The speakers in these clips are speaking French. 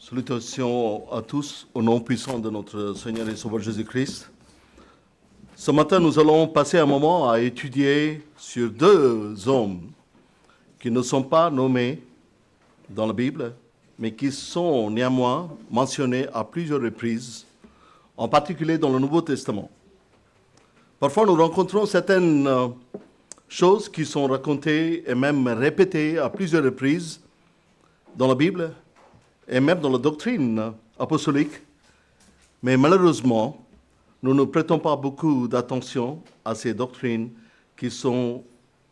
Salutations à tous au nom puissant de notre Seigneur et Sauveur Jésus-Christ. Ce matin, nous allons passer un moment à étudier sur deux hommes qui ne sont pas nommés dans la Bible, mais qui sont néanmoins mentionnés à plusieurs reprises, en particulier dans le Nouveau Testament. Parfois, nous rencontrons certaines choses qui sont racontées et même répétées à plusieurs reprises dans la Bible et même dans la doctrine apostolique. Mais malheureusement, nous ne prêtons pas beaucoup d'attention à ces doctrines qui sont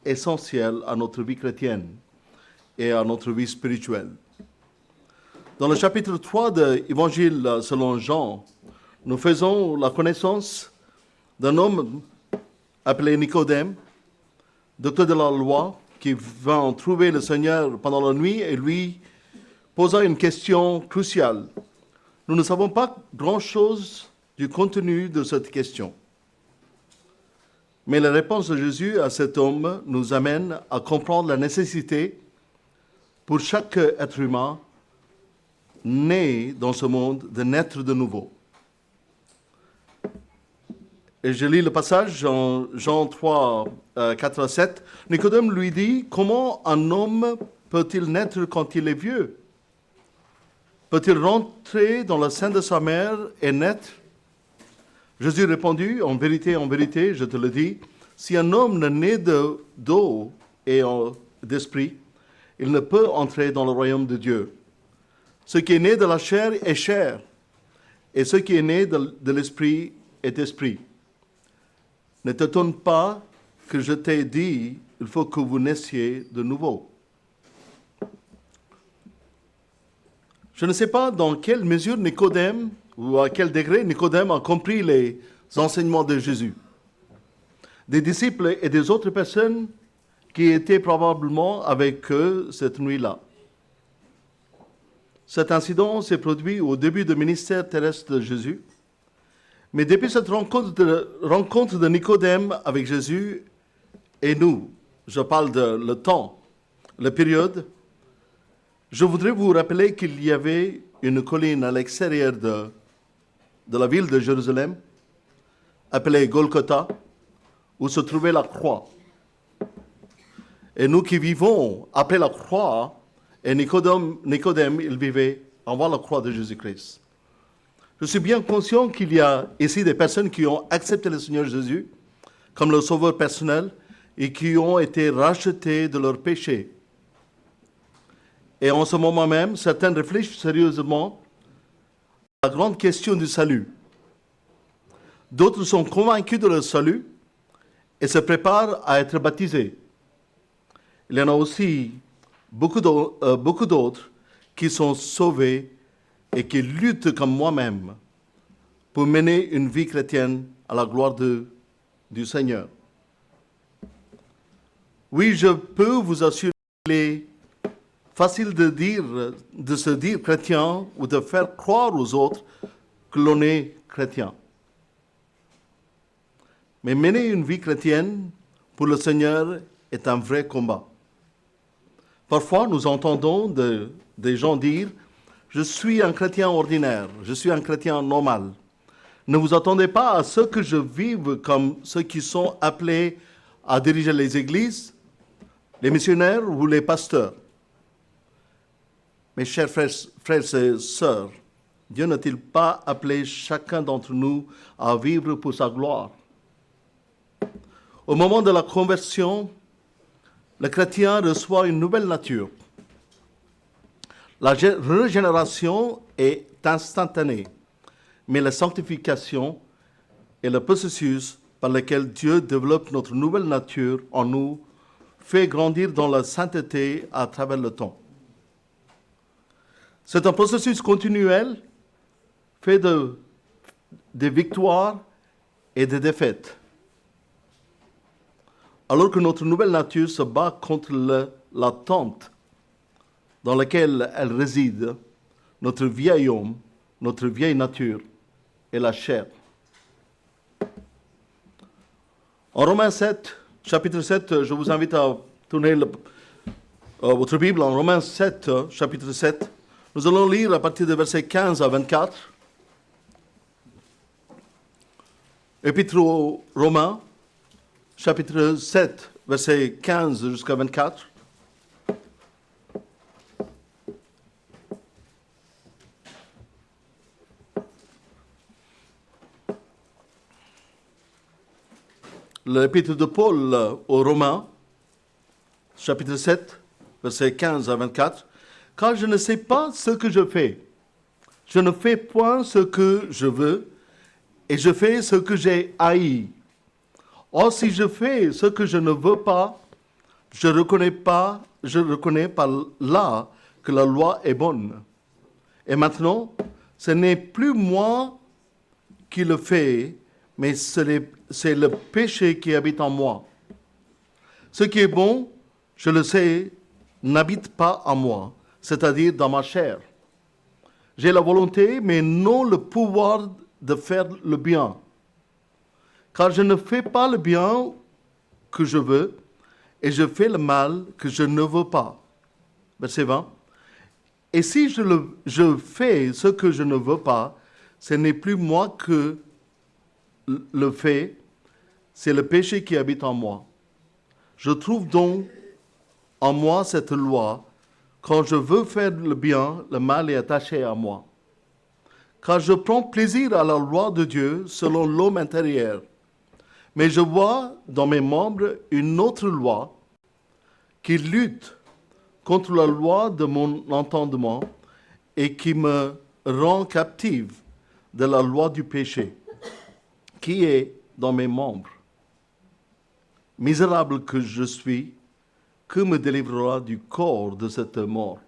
essentielles à notre vie chrétienne et à notre vie spirituelle. Dans le chapitre 3 de l'Évangile selon Jean, nous faisons la connaissance d'un homme appelé Nicodème, docteur de la loi, qui vint trouver le Seigneur pendant la nuit et lui posa une question cruciale. Nous ne savons pas grand-chose du contenu de cette question. Mais la réponse de Jésus à cet homme nous amène à comprendre la nécessité pour chaque être humain né dans ce monde de naître de nouveau. Et je lis le passage en Jean 3, 4 à 7. Nicodème lui dit, « Comment un homme peut-il naître quand il est vieux? Peut-il rentrer dans le sein de sa mère et naître ?» Jésus répondit, « En vérité, je te le dis, si un homme ne naît d'eau et d'esprit, il ne peut entrer dans le royaume de Dieu. Ce qui est né de la chair est chair, et ce qui est né de l'esprit est esprit. Ne t'étonne pas que je t'ai dit, il faut que vous naissiez de nouveau. » Je ne sais pas dans quelle mesure Nicodème, ou à quel degré Nicodème a compris les enseignements de Jésus. Des disciples et des autres personnes qui étaient probablement avec eux cette nuit-là. Cet incident s'est produit au début du ministère terrestre de Jésus. Mais depuis cette rencontre de Nicodème avec Jésus et nous, je parle de le temps, la période, je voudrais vous rappeler qu'il y avait une colline à l'extérieur de la ville de Jérusalem, appelée Golgotha, où se trouvait la croix. Et nous qui vivons après la croix, et Nicodème, il vivait avant la croix de Jésus-Christ. Je suis bien conscient qu'il y a ici des personnes qui ont accepté le Seigneur Jésus comme leur sauveur personnel et qui ont été rachetées de leurs péchés. Et en ce moment même, certains réfléchissent sérieusement à la grande question du salut. D'autres sont convaincus de leur salut et se préparent à être baptisés. Il y en a aussi beaucoup d'autres qui sont sauvés et qui luttent comme moi-même pour mener une vie chrétienne à la gloire du Seigneur. Oui, je peux vous assurer qu'il est facile de se dire chrétien ou de faire croire aux autres que l'on est chrétien. Mais mener une vie chrétienne pour le Seigneur est un vrai combat. Parfois, nous entendons des gens dire « Je suis un chrétien ordinaire, je suis un chrétien normal. » Ne vous attendez pas à ce que je vive comme ceux qui sont appelés à diriger les églises, les missionnaires ou les pasteurs. Mes chers frères et sœurs, Dieu n'a-t-il pas appelé chacun d'entre nous à vivre pour sa gloire? Au moment de la conversion, le chrétien reçoit une nouvelle nature. La régénération est instantanée, mais la sanctification est le processus par lequel Dieu développe notre nouvelle nature en nous, fait grandir dans la sainteté à travers le temps. C'est un processus continuel, fait de victoires et de défaites. Alors que notre nouvelle nature se bat contre l'attente dans laquelle elle réside, notre vieil homme, notre vieille nature et la chair. En Romains 7, chapitre 7, je vous invite à tourner votre Bible en Romains 7, chapitre 7. Nous allons lire à partir de versets 15 à 24. Épître aux Romains, chapitre 7, versets 15 jusqu'à 24. L'épître de Paul aux Romains, chapitre 7, versets 15 à 24. Car je ne sais pas ce que je fais. Je ne fais point ce que je veux, et je fais ce que j'ai haï. Or, si je fais ce que je ne veux pas, je reconnais par là que la loi est bonne. Et maintenant, ce n'est plus moi qui le fais, mais c'est le péché qui habite en moi. Ce qui est bon, je le sais, n'habite pas en moi, c'est-à-dire dans ma chair. J'ai la volonté, mais non le pouvoir de faire le bien. Car je ne fais pas le bien que je veux, et je fais le mal que je ne veux pas. Verset 20. Et si je fais ce que je ne veux pas, ce n'est plus moi que le fais, c'est le péché qui habite en moi. Je trouve donc en moi cette loi. Quand je veux faire le bien, le mal est attaché à moi. Car je prends plaisir à la loi de Dieu selon l'homme intérieur. Mais je vois dans mes membres une autre loi qui lutte contre la loi de mon entendement et qui me rend captive de la loi du péché, qui est dans mes membres. Misérable que je suis, que me délivrera du corps de cette mort?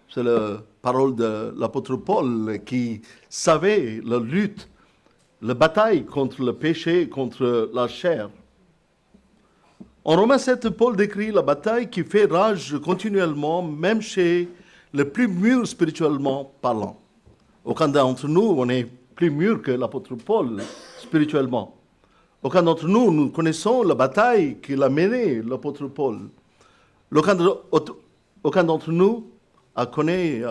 C'est la parole de l'apôtre Paul qui savait la lutte, la bataille contre le péché, contre la chair. En Romains 7, Paul décrit la bataille qui fait rage continuellement, même chez les plus mûrs spirituellement parlant. Aucun d'entre nous, on est plus mûr que l'apôtre Paul spirituellement. Aucun d'entre nous, nous connaissons la bataille qu'il a menée, l'apôtre Paul. Aucun d'entre nous a connu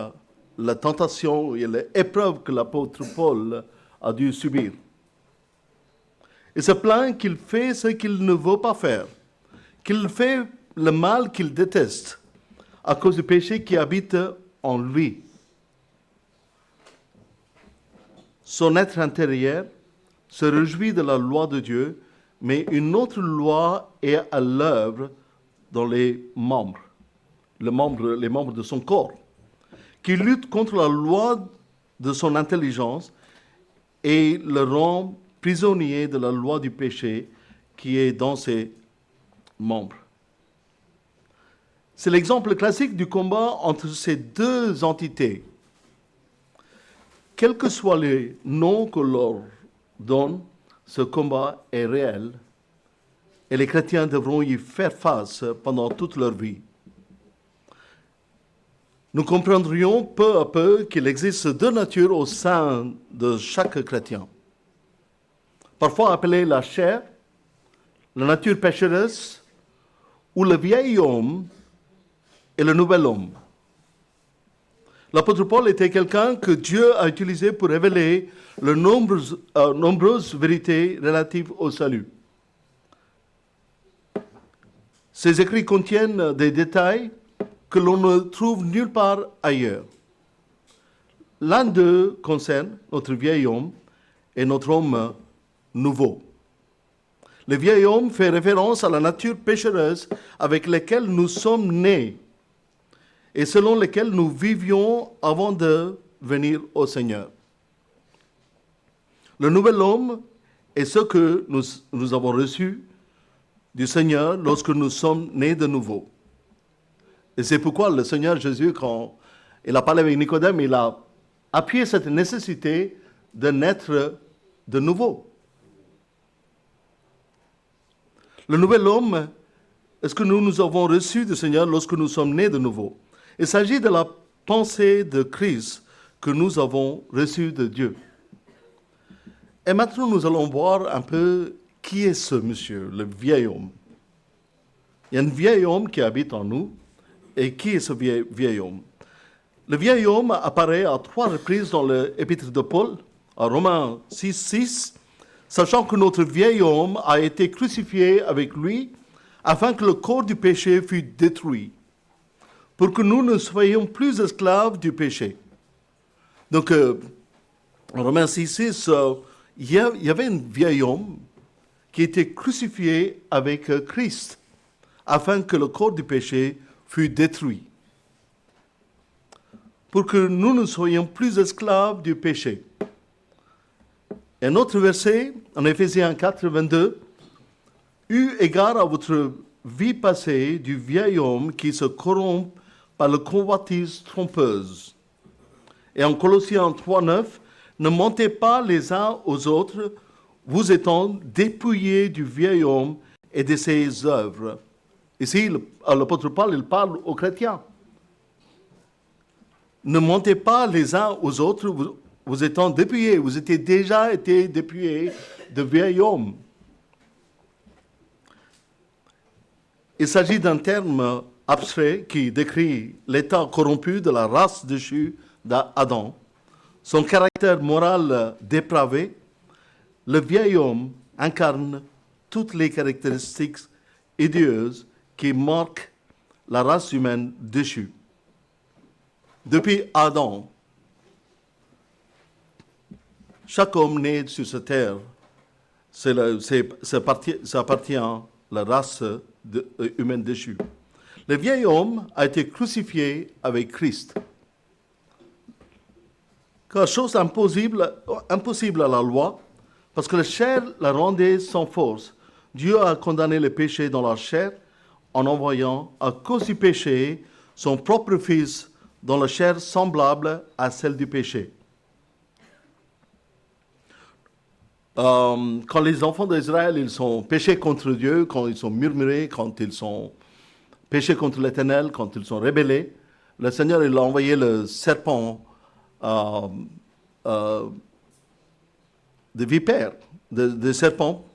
la tentation et l'épreuve que l'apôtre Paul a dû subir. Il se plaint qu'il fait ce qu'il ne veut pas faire, qu'il fait le mal qu'il déteste à cause du péché qui habite en lui. Son être intérieur se réjouit de la loi de Dieu, mais une autre loi est à l'œuvre dans les membres de son corps, qui lutte contre la loi de son intelligence et le rend prisonnier de la loi du péché qui est dans ses membres. C'est l'exemple classique du combat entre ces deux entités. Quels que soient les noms que l'on donne, ce combat est réel et les chrétiens devront y faire face pendant toute leur vie. Nous comprendrions peu à peu qu'il existe deux natures au sein de chaque chrétien. Parfois appelée la chair, la nature pécheresse, ou le vieil homme et le nouvel homme. L'apôtre Paul était quelqu'un que Dieu a utilisé pour révéler les nombreuses vérités relatives au salut. Ces écrits contiennent des détails que l'on ne trouve nulle part ailleurs. L'un d'eux concerne notre vieil homme et notre homme nouveau. Le vieil homme fait référence à la nature pécheresse avec laquelle nous sommes nés et selon laquelle nous vivions avant de venir au Seigneur. Le nouvel homme est ce que nous avons reçu du Seigneur lorsque nous sommes nés de nouveau. Et c'est pourquoi le Seigneur Jésus, quand il a parlé avec Nicodème, il a appuyé cette nécessité de naître de nouveau. Le nouvel homme est ce que nous avons reçu du Seigneur lorsque nous sommes nés de nouveau. Il s'agit de la pensée de Christ que nous avons reçue de Dieu. Et maintenant, nous allons voir un peu qui est ce monsieur, le vieil homme. Il y a un vieil homme qui habite en nous. Et qui est ce vieil homme? Le vieil homme apparaît à 3 reprises dans l'épître de Paul, à Romains 6, sachant que notre vieil homme a été crucifié avec lui afin que le corps du péché fût détruit, pour que nous ne soyons plus esclaves du péché. Donc, en Romains 6, il y avait un vieil homme qui était crucifié avec Christ, afin que le corps du péché fût détruit, pour que nous ne soyons plus esclaves du péché. Un autre verset, en Éphésiens 4, 22, « Eu égard à votre vie passée du vieil homme qui se corrompt par la convoitise trompeuse. » Et en Colossiens 3, 9, « Ne mentez pas les uns aux autres, vous étant dépouillés du vieil homme et de ses œuvres. » Ici, l'apôtre Paul, il parle aux chrétiens. Ne mentez pas les uns aux autres, vous étant dépouillés. Vous étiez déjà été dépouillés de vieil homme. Il s'agit d'un terme abstrait qui décrit l'état corrompu de la race déchue d'Adam, son caractère moral dépravé. Le vieil homme incarne toutes les caractéristiques hideeuses qui marquent la race humaine déchue. Depuis Adam, chaque homme né sur cette terre, ça appartient à la race humaine déchue. Le vieil homme a été crucifié avec Christ. Quelque chose impossible à la loi, parce que la chair la rendait sans force. Dieu a condamné le péché dans la chair en envoyant, à cause du péché, son propre Fils dans la chair semblable à celle du péché. Quand les enfants d'Israël ils sont péchés contre Dieu, quand ils sont murmurés, quand ils sont péchés contre l'Éternel, quand ils sont rébellés, le Seigneur il a envoyé le serpent de vipère, de serpent.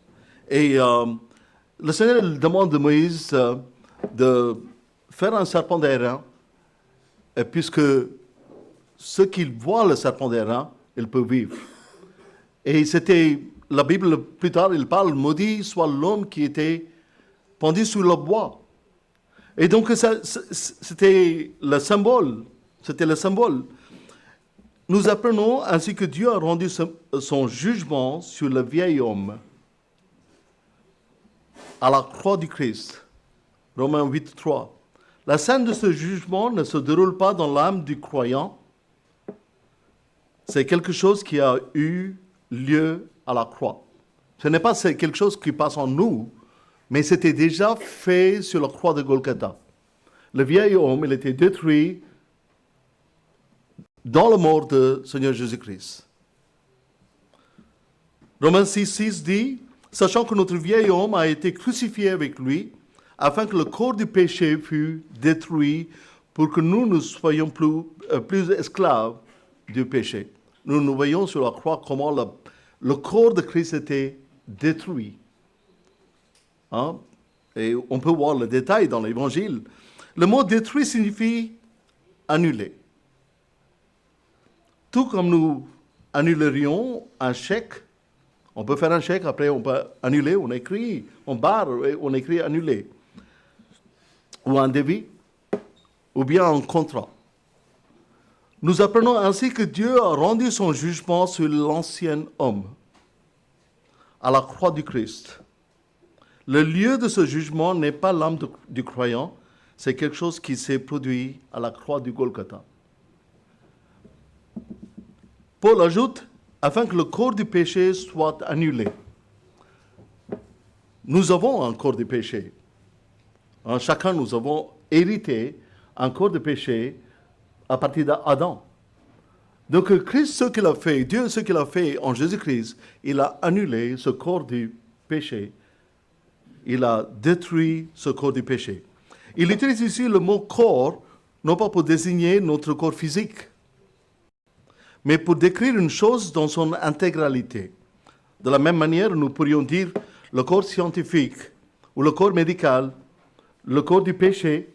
Et le Seigneur il demande à Moïse de faire un serpent d'airain, puisque ceux qui voient le serpent d'airain, ils peuvent vivre. Et c'était, la Bible plus tard, il parle, maudit soit l'homme qui était pendu sous le bois. Et donc c'était le symbole. Nous apprenons ainsi que Dieu a rendu son jugement sur le vieil homme à la croix du Christ. Romains 8, 3. La scène de ce jugement ne se déroule pas dans l'âme du croyant. C'est quelque chose qui a eu lieu à la croix. Ce n'est pas quelque chose qui passe en nous, mais c'était déjà fait sur la croix de Golgotha. Le vieil homme, il était détruit dans la mort de Seigneur Jésus-Christ. Romains 6, 6 dit, « Sachant que notre vieil homme a été crucifié avec lui, afin que le corps du péché fût détruit, pour que nous ne soyons plus esclaves du péché. » Nous voyons sur la croix comment le corps de Christ était détruit. Hein? Et on peut voir le détail dans l'Évangile. Le mot détruit signifie annuler. Tout comme nous annulerions un chèque, on peut faire un chèque, après on peut annuler, on écrit, on barre, et on écrit annuler. Ou un devis, ou bien un contrat. Nous apprenons ainsi que Dieu a rendu son jugement sur l'ancien homme à la croix du Christ. Le lieu de ce jugement n'est pas l'âme du croyant, c'est quelque chose qui s'est produit à la croix du Golgotha. Paul ajoute, afin que le corps du péché soit annulé. Nous avons un corps de péché. Chacun, nous avons hérité un corps de péché à partir d'Adam. Donc Christ, ce qu'il a fait, Dieu, ce qu'il a fait en Jésus-Christ, il a annulé ce corps du péché. Il a détruit ce corps du péché. Il utilise ici le mot corps, non pas pour désigner notre corps physique, mais pour décrire une chose dans son intégralité. De la même manière, nous pourrions dire le corps scientifique ou le corps médical, le corps du péché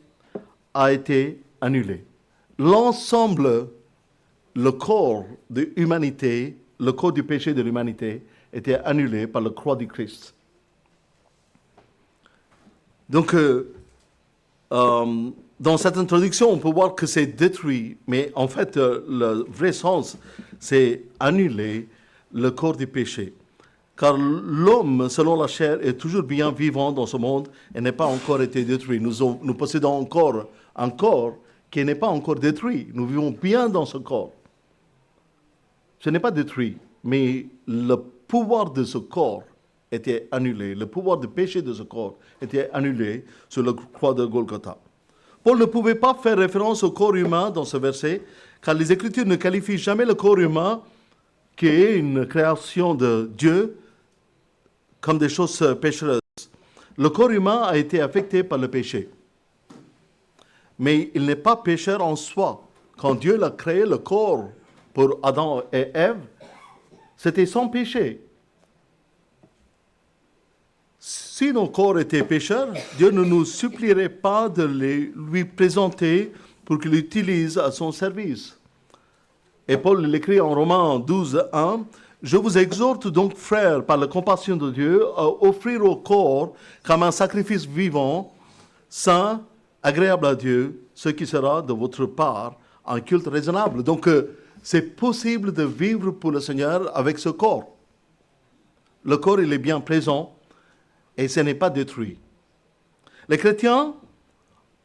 a été annulé. l'ensemble, le corps de l'humanité, le corps du péché de l'humanité, était annulé par la croix du Christ. Donc, dans certaines traductions, on peut voir que c'est détruit, mais en fait, le vrai sens, c'est annuler le corps du péché. Car l'homme, selon la chair, est toujours bien vivant dans ce monde et n'a pas encore été détruit. Nous possédons encore un corps qui n'est pas encore détruit. Nous vivons bien dans ce corps. Ce n'est pas détruit, mais le pouvoir de ce corps était annulé. Le pouvoir de péché de ce corps était annulé sur la croix de Golgotha. Paul ne pouvait pas faire référence au corps humain dans ce verset, car les Écritures ne qualifient jamais le corps humain, qui est une création de Dieu, comme des choses péchereuses. Le corps humain a été affecté par le péché. Mais il n'est pas pécheur en soi. Quand Dieu a créé le corps pour Adam et Ève, c'était sans péché. Si nos corps étaient pécheurs, Dieu ne nous supplierait pas de les lui présenter pour qu'il l'utilise à son service. Et Paul l'écrit en Romains 12, 1, « Je vous exhorte donc, frères, par la compassion de Dieu, à offrir au corps comme un sacrifice vivant, saint, agréable à Dieu, ce qui sera de votre part un culte raisonnable. » Donc, c'est possible de vivre pour le Seigneur avec ce corps. Le corps, il est bien présent et ce n'est pas détruit. Les chrétiens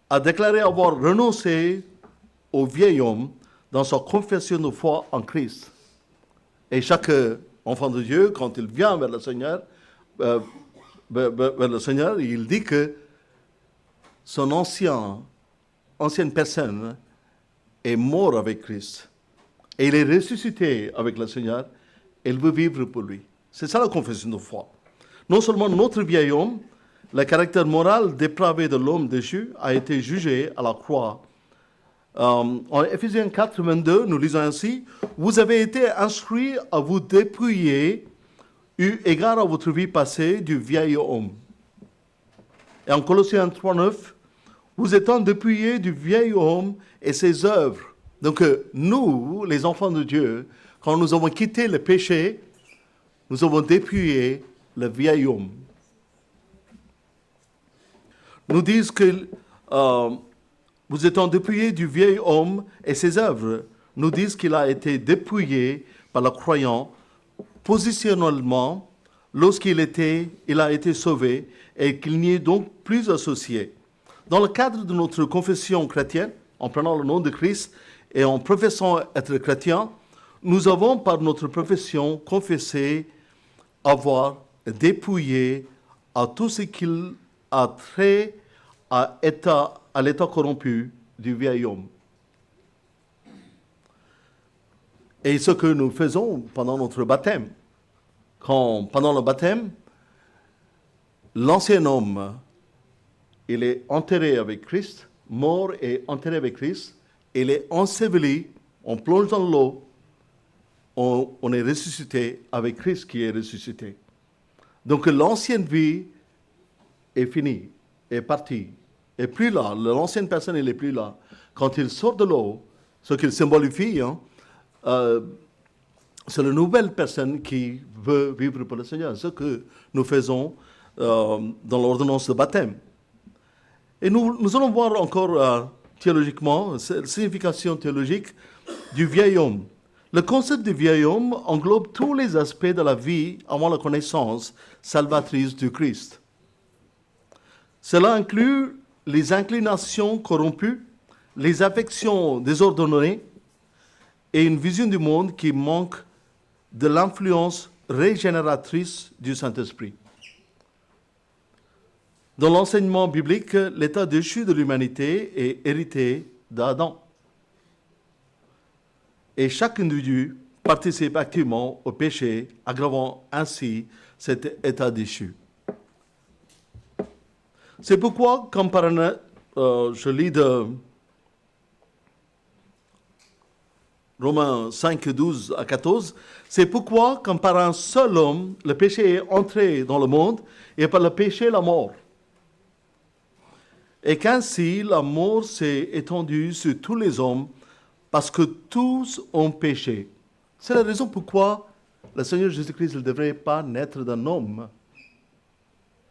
a déclaré avoir renoncé au vieil homme dans sa confession de foi en Christ. Et chaque enfant de Dieu, quand il vient vers le Seigneur, il dit que son ancienne personne est mort avec Christ. Et il est ressuscité avec le Seigneur. Et il veut vivre pour lui. C'est ça la confession de foi. Non seulement notre vieil homme, le caractère moral dépravé de l'homme déchu, a été jugé à la croix. En Éphésiens 4, 22, nous lisons ainsi, « Vous avez été instruits à vous dépouiller, eu égard à votre vie passée, du vieil homme. » Et en Colossiens 3, 9, « Vous étant dépouillés du vieil homme et ses œuvres. » Donc nous, les enfants de Dieu, quand nous avons quitté le péché, nous avons dépouillé le vieil homme. Nous disent que vous étant dépouillés du vieil homme et ses œuvres, nous disent qu'il a été dépouillé par le croyant positionnellement lorsqu'il a été sauvé et qu'il n'y est donc plus associé. Dans le cadre de notre confession chrétienne, en prenant le nom de Christ et en professant être chrétien, nous avons par notre profession confessé avoir dépouillé à tout ce qu'il a trait à l'état corrompu du vieil homme. Et ce que nous faisons pendant notre baptême, pendant le baptême, l'ancien homme, il est enterré avec Christ, mort et enterré avec Christ, il est enseveli, on plonge dans l'eau, on est ressuscité avec Christ qui est ressuscité. Donc l'ancienne vie est finie, est partie, est plus là. L'ancienne personne, elle n'est plus là. Quand il sort de l'eau, ce qu'il symbolifie, c'est la nouvelle personne qui veut vivre pour le Seigneur. Ce que nous faisons dans l'ordonnance de baptême. Et nous allons voir encore théologiquement, la signification théologique du vieil homme. Le concept du vieil homme englobe tous les aspects de la vie avant la connaissance salvatrice du Christ. Cela inclut les inclinations corrompues, les affections désordonnées et une vision du monde qui manque de l'influence régénératrice du Saint-Esprit. Dans l'enseignement biblique, l'état déchu de l'humanité est hérité d'Adam. Et chaque individu participe activement au péché, aggravant ainsi cet état déchu. C'est pourquoi, comme par je lis de Romains 5, 12 à 14, c'est pourquoi, comme par un seul homme, le péché est entré dans le monde, et par le péché, la mort. Et qu'ainsi, la mort s'est étendue sur tous les hommes, parce que tous ont péché. C'est la raison pourquoi le Seigneur Jésus-Christ ne devrait pas naître d'un homme.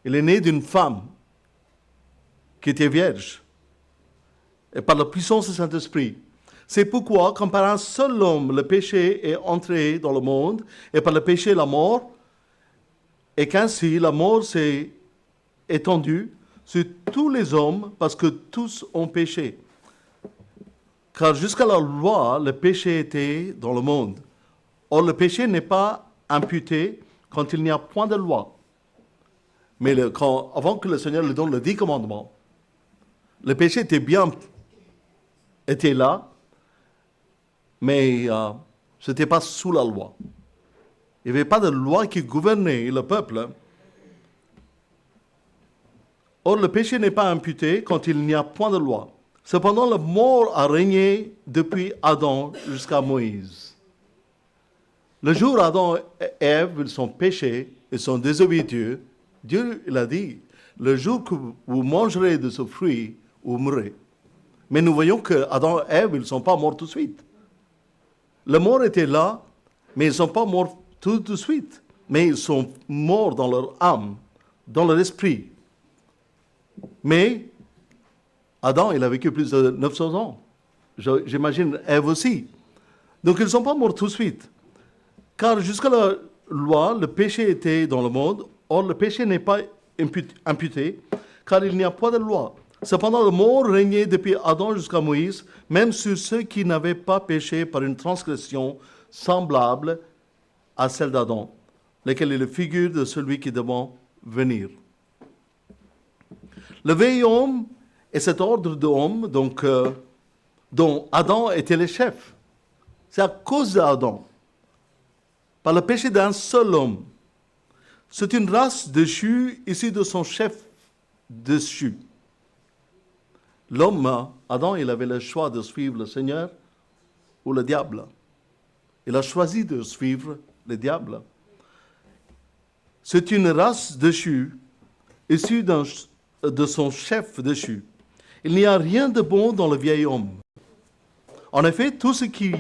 Il est né d'une femme qui était vierge, et par la puissance du Saint-Esprit. C'est pourquoi, comme par un seul homme, le péché est entré dans le monde, et par le péché, la mort, et qu'ainsi la mort s'est étendue sur tous les hommes, parce que tous ont péché. Car jusqu'à la loi, le péché était dans le monde. Or, le péché n'est pas imputé quand il n'y a point de loi. Mais avant que le Seigneur lui donne les 10 commandements, le péché était là, mais ce n'était pas sous la loi. Il n'y avait pas de loi qui gouvernait le peuple. Or, le péché n'est pas imputé quand il n'y a point de loi. Cependant, la mort a régné depuis Adam jusqu'à Moïse. Le jour où Adam et Ève sont péchés et sont désobéis à Dieu, Dieu il a dit, le jour que vous mangerez de ce fruit, vous mourrez. Mais nous voyons que Adam et Ève, ils ne sont pas morts tout de suite. La mort était là, mais ils ne sont pas morts tout de suite. Mais ils sont morts dans leur âme, dans leur esprit. Mais Adam, il a vécu plus de 900 ans. J'imagine Ève aussi. Donc ils ne sont pas morts tout de suite. Car jusqu'à la loi, le péché était dans le monde. Or, le péché n'est pas imputé, car il n'y a pas de loi. Cependant, la mort régnait depuis Adam jusqu'à Moïse, même sur ceux qui n'avaient pas péché par une transgression semblable à celle d'Adam, laquelle est la figure de celui qui devait venir. Le vieil homme est cet ordre d'homme dont Adam était le chef. C'est à cause d'Adam, par le péché d'un seul homme. C'est une race déchue issue de son chef déchu. L'homme, Adam, il avait le choix de suivre le Seigneur ou le diable. Il a choisi de suivre le diable. C'est une race déchue issue de son chef déchu. Il n'y a rien de bon dans le vieil homme. En effet, tout ce qui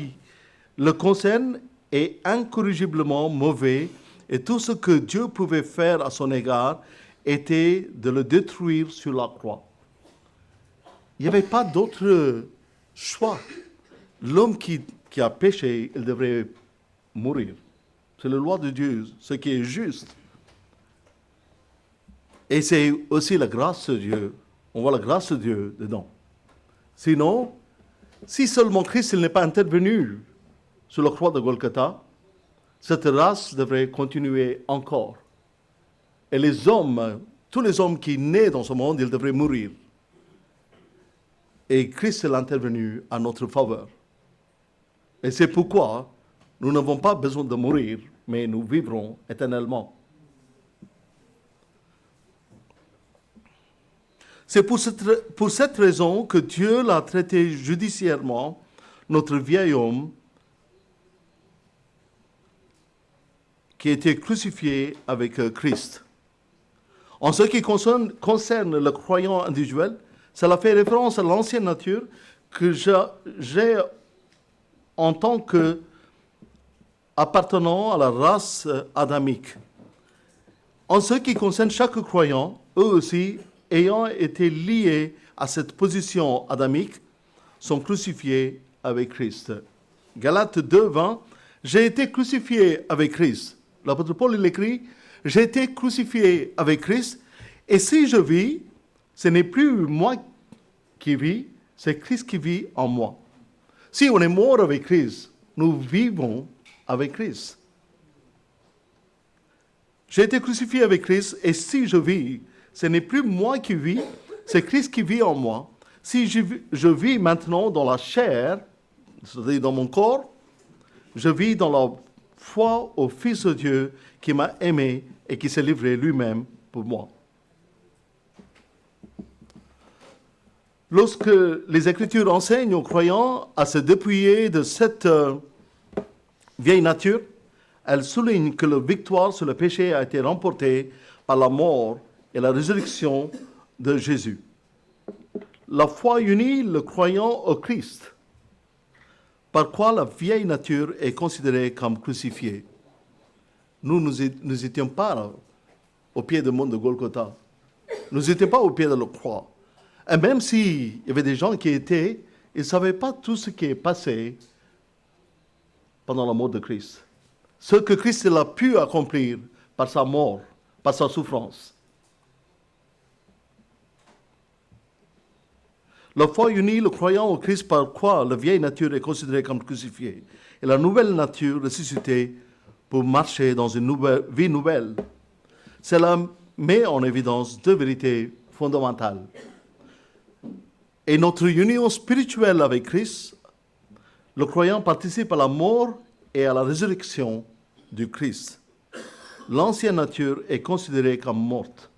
le concerne est incorrigiblement mauvais, et tout ce que Dieu pouvait faire à son égard était de le détruire sur la croix. Il n'y avait pas d'autre choix. L'homme qui a péché, il devrait mourir. C'est la loi de Dieu, ce qui est juste. Et c'est aussi la grâce de Dieu. On voit la grâce de Dieu dedans. Sinon, si seulement Christ n'est pas intervenu sur la croix de Golgotha, cette race devrait continuer encore. Et les hommes, tous les hommes qui naissent dans ce monde, ils devraient mourir. Et Christ est intervenu à notre faveur. Et c'est pourquoi nous n'avons pas besoin de mourir, mais nous vivrons éternellement. C'est pour cette raison que Dieu l'a traité judiciairement, notre vieil homme, qui a été crucifié avec Christ. En ce qui concerne le croyant individuel, cela fait référence à l'ancienne nature que j'ai en tant qu'appartenant à la race adamique. En ce qui concerne chaque croyant, eux aussi, ayant été liés à cette position adamique, sont crucifiés avec Christ. Galates 2:20, j'ai été crucifié avec Christ. L'apôtre Paul il écrit, j'ai été crucifié avec Christ, et si je vis, ce n'est plus moi qui vis, c'est Christ qui vit en moi. Si on est mort avec Christ, nous vivons avec Christ. J'ai été crucifié avec Christ, et si je vis, ce n'est plus moi qui vis, c'est Christ qui vit en moi. Si je vis maintenant dans la chair, c'est-à-dire dans mon corps, je vis dans la foi au Fils de Dieu qui m'a aimé et qui s'est livré lui-même pour moi. Lorsque les Écritures enseignent aux croyants à se dépouiller de cette vieille nature, elles soulignent que la victoire sur le péché a été remportée par la mort et la résurrection de Jésus. La foi unit le croyant au Christ. par quoi la vieille nature est considérée comme crucifiée. Nous n'étions pas au pied du mont de Golgotha. Nous n'étions pas au pied de la croix. Et même s'il y avait des gens qui étaient, ils ne savaient pas tout ce qui est passé pendant la mort de Christ. Ce que Christ a pu accomplir par sa mort, par sa souffrance. La foi unit le croyant au Christ par quoi la vieille nature est considérée comme crucifiée et la nouvelle nature ressuscitée pour marcher dans une vie nouvelle. Cela met en évidence deux vérités fondamentales. Et notre union spirituelle avec Christ, le croyant participe à la mort et à la résurrection du Christ. L'ancienne nature est considérée comme morte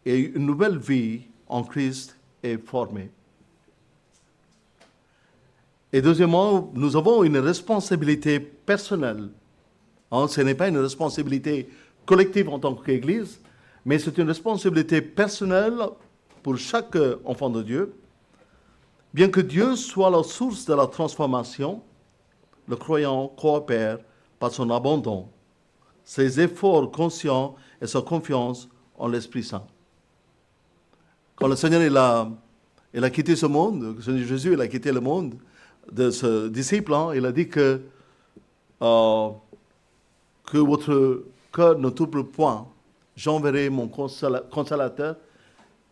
et une nouvelle vie en Christ est formée. Et deuxièmement, nous avons une responsabilité personnelle. Ce n'est pas une responsabilité collective en tant qu'Église, mais c'est une responsabilité personnelle pour chaque enfant de Dieu. Bien que Dieu soit la source de la transformation, le croyant coopère par son abandon, ses efforts conscients et sa confiance en l'Esprit Saint. Quand le Seigneur il a quitté ce monde, le Seigneur Jésus il a quitté le monde de ce disciple, il a dit que votre cœur ne trouble point, j'enverrai mon consolateur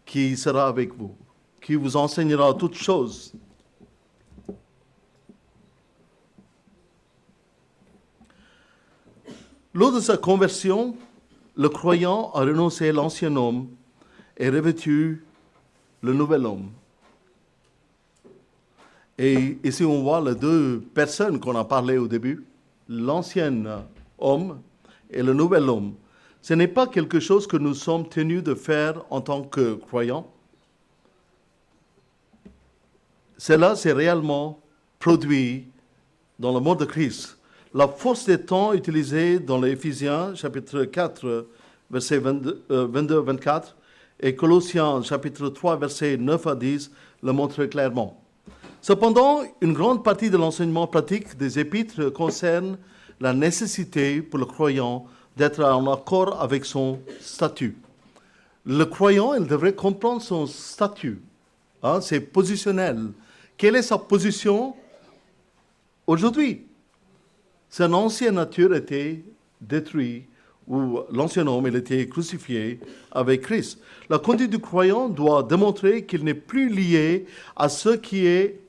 qui sera avec vous, qui vous enseignera toutes choses. Lors de sa conversion, le croyant a renoncé à l'ancien homme et revêtu le nouvel homme. Et ici, on voit les deux personnes qu'on a parlé au début, l'ancien homme et le nouvel homme. Ce n'est pas quelque chose que nous sommes tenus de faire en tant que croyants. Cela s'est réellement produit dans le monde de Christ. La force des temps utilisée dans l'Éphésiens, chapitre 4, versets 22-24, et Colossiens, chapitre 3, versets 9 à 10, le montre clairement. Cependant, une grande partie de l'enseignement pratique des épîtres concerne la nécessité pour le croyant d'être en accord avec son statut. Le croyant, il devrait comprendre son statut. C'est positionnel. Quelle est sa position aujourd'hui? Son ancienne nature était détruite, ou l'ancien homme il était crucifié avec Christ. La conduite du croyant doit démontrer qu'il n'est plus lié à ce qui est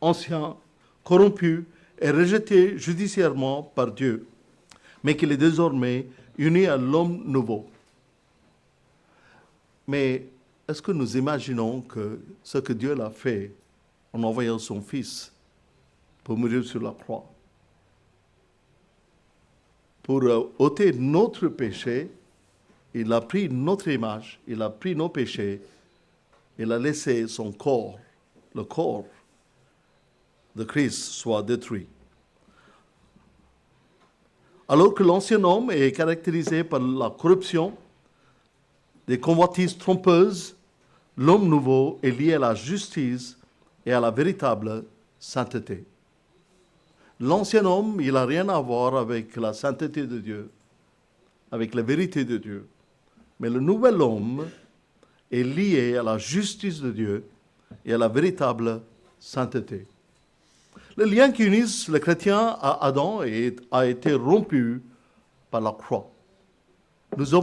ancien, corrompu et rejeté judiciairement par Dieu, mais qu'il est désormais uni à l'homme nouveau. Mais est-ce que nous imaginons que ce que Dieu l'a fait en envoyant son Fils pour mourir sur la croix, pour ôter notre péché, il a pris notre image, il a pris nos péchés, il a laissé son corps, le corps de Christ soit détruit. Alors que l'ancien homme est caractérisé par la corruption, des convoitises trompeuses, l'homme nouveau est lié à la justice et à la véritable sainteté. L'ancien homme, il n'a rien à voir avec la sainteté de Dieu, avec la vérité de Dieu. Mais le nouvel homme est lié à la justice de Dieu et à la véritable sainteté. Le lien qui unit le chrétien à Adam a été rompu par la croix. Nous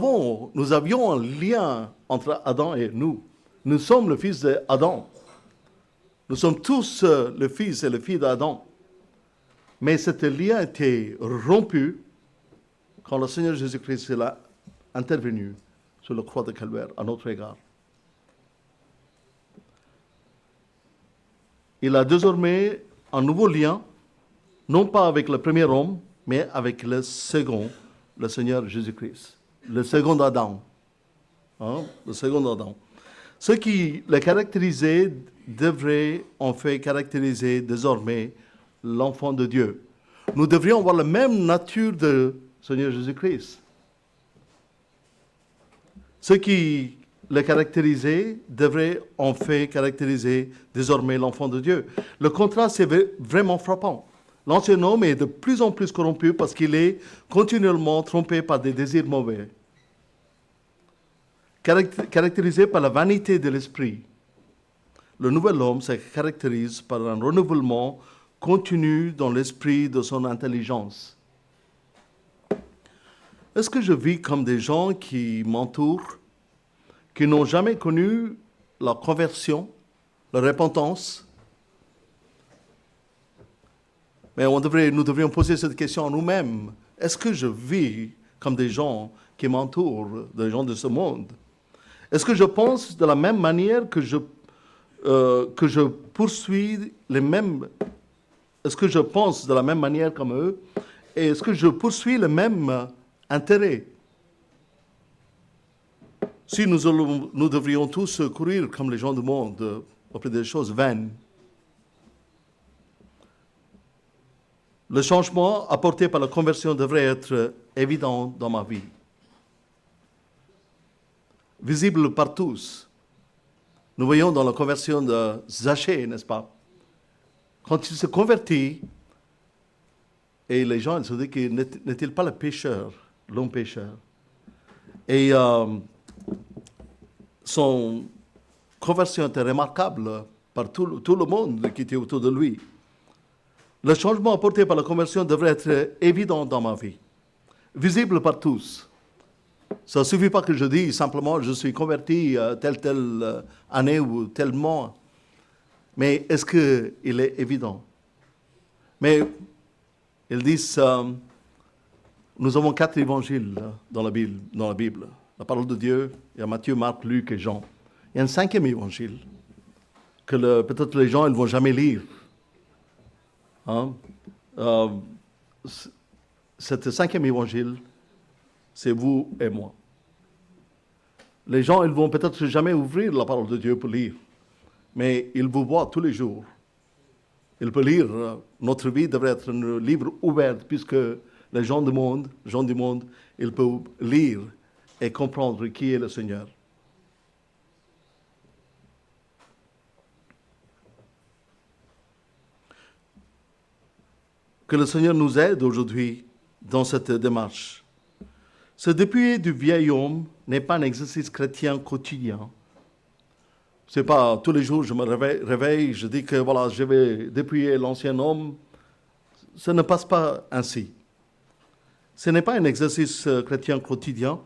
avions un lien entre Adam et nous. Nous sommes le fils d'Adam. Nous sommes tous le fils et le fille d'Adam. Mais cet lien a été rompu quand le Seigneur Jésus-Christ est intervenu sur la croix de Calvaire à notre égard. Il a désormais un nouveau lien, non pas avec le premier homme, mais avec le second, le Seigneur Jésus-Christ. Le second Adam. Le second Adam. Ce qui le caractérisait devrait en fait caractériser désormais l'enfant de Dieu. Nous devrions avoir la même nature de Seigneur Jésus-Christ. Ce qui le caractériser devrait en fait caractériser désormais l'enfant de Dieu. Le contraste est vraiment frappant. L'ancien homme est de plus en plus corrompu parce qu'il est continuellement trompé par des désirs mauvais, caractérisé par la vanité de l'esprit. Le nouvel homme se caractérise par un renouvellement continu dans l'esprit de son intelligence. Est-ce que je vis comme des gens qui m'entourent, qui n'ont jamais connu la conversion, la repentance? Mais nous devrions poser cette question à nous-mêmes. Est-ce que je vis comme des gens qui m'entourent, des gens de ce monde? Est-ce que je pense de la même manière que je poursuis les mêmes... Est-ce que je pense de la même manière comme eux? Et est-ce que je poursuis le même intérêt? Si nous devrions tous courir comme les gens du monde auprès des choses vaines. Le changement apporté par la conversion devrait être évident dans ma vie, visible par tous. Nous voyons dans la conversion de Zachée, n'est-ce pas? Quand il se convertit, et les gens ils se disent qu'il n'est-il pas le pécheur, l'homme pécheur? Et son conversion était remarquable par tout le monde qui était autour de lui. Le changement apporté par la conversion devrait être évident dans ma vie, visible par tous. Ça ne suffit pas que je dise simplement je suis converti telle année ou tel mois. Mais est-ce qu'il est évident? Mais ils disent, nous avons 4 évangiles dans la Bible. La parole de Dieu, il y a Matthieu, Marc, Luc et Jean. Il y a un 5e évangile que peut-être les gens ne vont jamais lire. Hein? Cet 5e évangile, c'est vous et moi. Les gens, ils vont peut-être jamais ouvrir la parole de Dieu pour lire, mais ils vous voient tous les jours. Ils peuvent lire. Notre vie devrait être un livre ouvert, puisque les gens du monde, ils peuvent lire et comprendre qui est le Seigneur. Que le Seigneur nous aide aujourd'hui dans cette démarche. Se dépouiller du vieil homme n'est pas un exercice chrétien quotidien. C'est pas tous les jours je me réveille, je dis que voilà, je vais dépouiller l'ancien homme. Ça ne passe pas ainsi. Ce n'est pas un exercice chrétien quotidien.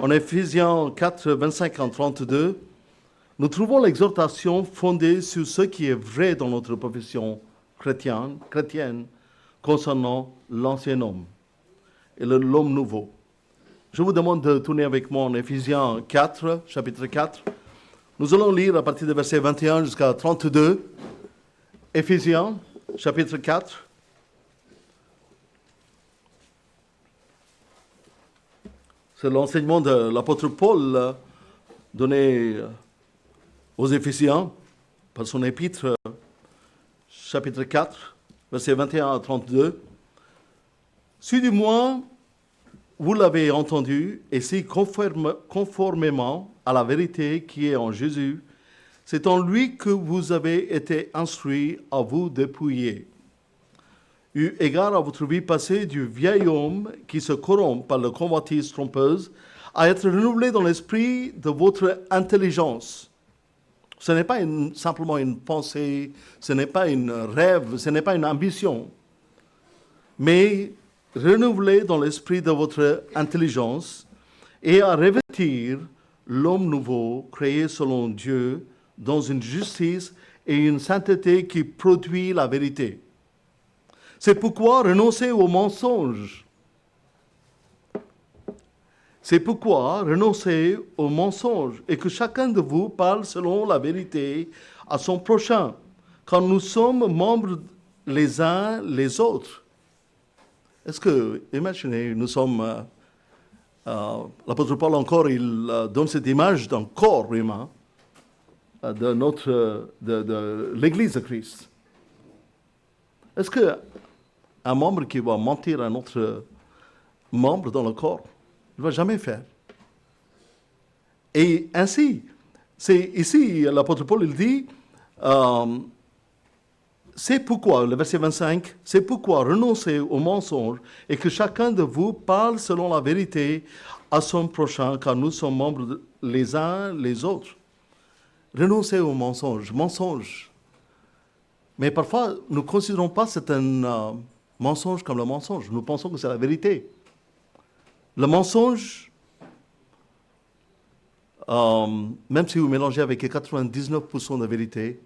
En Éphésiens 4, 25 en 32, nous trouvons l'exhortation fondée sur ce qui est vrai dans notre profession chrétienne concernant l'ancien homme et l'homme nouveau. Je vous demande de tourner avec moi en Éphésiens 4, chapitre 4. Nous allons lire à partir du verset 21 jusqu'à 32. Éphésiens, chapitre 4. C'est l'enseignement de l'apôtre Paul donné aux Éphésiens par son épître, chapitre 4, versets 21 à 32. Si du moins vous l'avez entendu, et si conformément à la vérité qui est en Jésus, c'est en lui que vous avez été instruits à vous dépouiller. Eu égard à votre vie passée du vieil homme qui se corrompt par la convoitise trompeuse, à être renouvelé dans l'esprit de votre intelligence. Ce n'est pas simplement une pensée, ce n'est pas un rêve, ce n'est pas une ambition, mais renouvelé dans l'esprit de votre intelligence et à revêtir l'homme nouveau créé selon Dieu dans une justice et une sainteté qui produit la vérité. C'est pourquoi renoncez aux mensonges. C'est pourquoi renoncez aux mensonges et que chacun de vous parle selon la vérité à son prochain, car nous sommes membres les uns les autres. Est-ce que, imaginez, nous sommes, l'apôtre Paul encore, il donne cette image d'un corps humain de l'Église de Christ. Est-ce qu'un membre qui va mentir à un autre membre dans le corps, il ne va jamais faire. Et ainsi, c'est ici, l'apôtre Paul, il dit, c'est pourquoi, le verset 25, c'est pourquoi renoncez au mensonge et que chacun de vous parle selon la vérité à son prochain, car nous sommes membres les uns les autres. Renoncez au mensonge. Mais parfois, nous ne considérons pas certains mensonges comme le mensonge. Nous pensons que c'est la vérité. Le mensonge, même si vous mélangez avec 99% de vérité,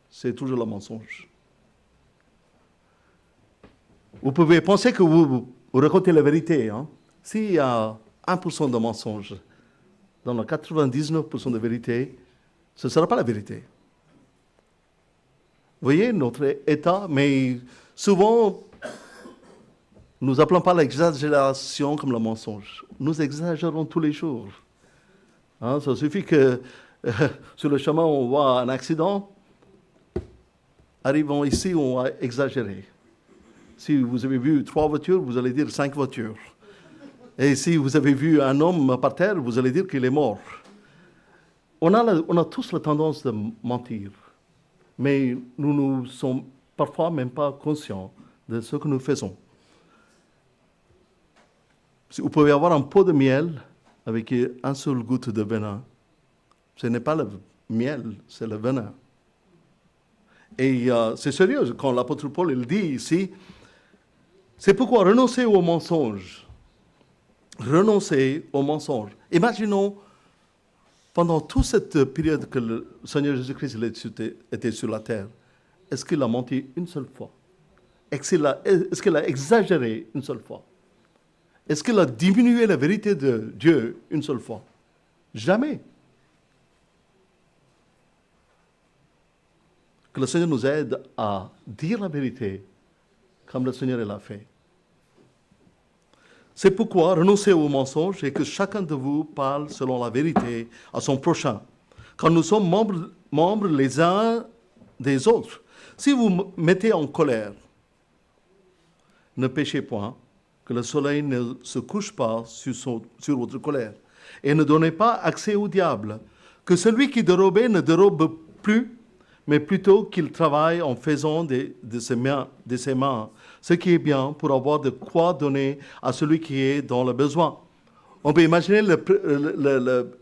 c'est toujours le mensonge. Vous pouvez penser que vous racontez la vérité. Hein? S'il y a 1% de mensonge dans le 99% de vérité, ce ne sera pas la vérité. Vous voyez notre état, mais souvent, nous n'appelons pas l'exagération comme le mensonge. Nous exagérons tous les jours. Hein, ça suffit que sur le chemin, on voit un accident. Arrivons ici, on va exagérer. Si vous avez vu 3 voitures, vous allez dire 5 voitures. Et si vous avez vu un homme par terre, vous allez dire qu'il est mort. On a tous la tendance de mentir. Mais nous ne sommes parfois même pas conscients de ce que nous faisons. Vous pouvez avoir un pot de miel avec un seul goutte de venin. Ce n'est pas le miel, c'est le venin. Et c'est sérieux quand l'apôtre Paul il dit ici, c'est pourquoi renoncer au mensonge. Renoncer au mensonge. Imaginons, pendant toute cette période que le Seigneur Jésus-Christ était sur la terre, est-ce qu'il a menti une seule fois? Est-ce qu'il a exagéré une seule fois? Est-ce qu'il a diminué la vérité de Dieu une seule fois? Jamais. Que le Seigneur nous aide à dire la vérité comme le Seigneur l'a fait. C'est pourquoi renoncez au mensonge et que chacun de vous parle selon la vérité à son prochain, car nous sommes membres les uns des autres. Si vous mettez en colère, ne péchez point, que le soleil ne se couche pas sur votre colère, et ne donnez pas accès au diable, que celui qui dérobait ne dérobe plus, mais plutôt qu'il travaille en faisant de ses mains ce qui est bien pour avoir de quoi donner à celui qui est dans le besoin. On peut imaginer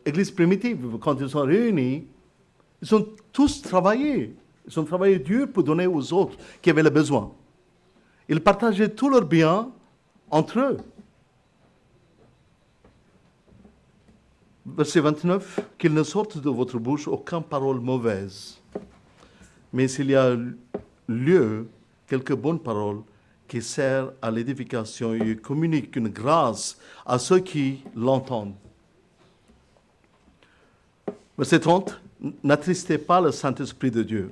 l'Église primitive, quand ils sont réunis, ils ont tous travaillé. Ils ont travaillé dur pour donner aux autres qui avaient le besoin. Ils partageaient tous leurs biens entre eux. Verset 29, qu'il ne sorte de votre bouche aucune parole mauvaise, mais s'il y a lieu, quelques bonnes paroles qui servent à l'édification et communiquent une grâce à ceux qui l'entendent. Verset 30, n'attristez pas le Saint-Esprit de Dieu,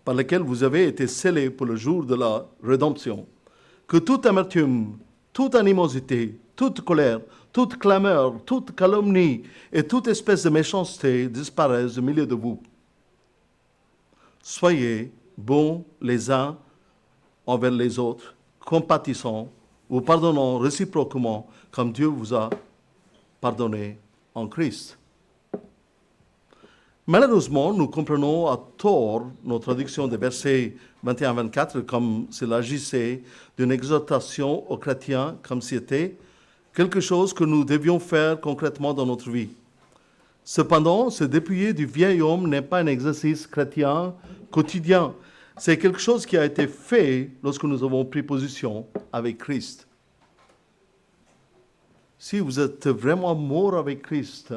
par lequel vous avez été scellés pour le jour de la rédemption. Que toute amertume, toute animosité, toute colère, toute clameur, toute calomnie et toute espèce de méchanceté disparaissent du milieu de vous. Soyez bons les uns envers les autres, compatissants, vous pardonnant réciproquement comme Dieu vous a pardonné en Christ. Malheureusement, nous comprenons à tort nos traductions des versets 21-24 comme s'il agissait d'une exhortation aux chrétiens, comme si c'était quelque chose que nous devions faire concrètement dans notre vie. Cependant, se dépouiller du vieil homme n'est pas un exercice chrétien quotidien. C'est quelque chose qui a été fait lorsque nous avons pris position avec Christ. Si vous êtes vraiment mort avec Christ,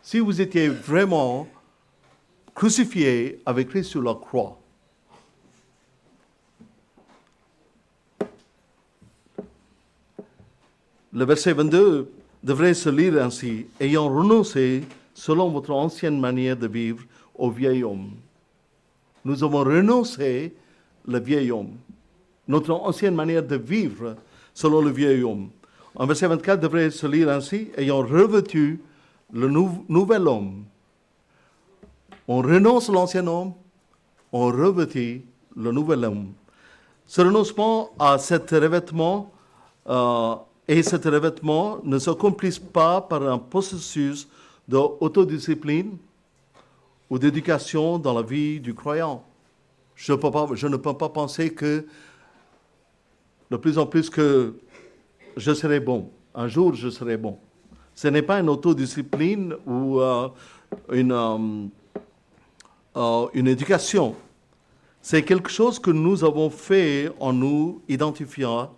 si vous étiez vraiment crucifié avec Christ sur la croix, le verset 22 devrait se lire ainsi, « Ayant renoncé, selon votre ancienne manière de vivre, au vieil homme. » Nous avons renoncé le vieil homme, notre ancienne manière de vivre selon le vieil homme. En verset 24 devrait se lire ainsi, « Ayant revêtu le nouvel homme. » On renonce l'ancien homme, on revêtit le nouvel homme. Ce renoncement à cet revêtement Et ce revêtement ne s'accomplit pas par un processus d'autodiscipline ou d'éducation dans la vie du croyant. Je ne peux pas penser que de plus en plus que je serai bon. Un jour, je serai bon. Ce n'est pas une autodiscipline ou une éducation. C'est quelque chose que nous avons fait en nous identifiant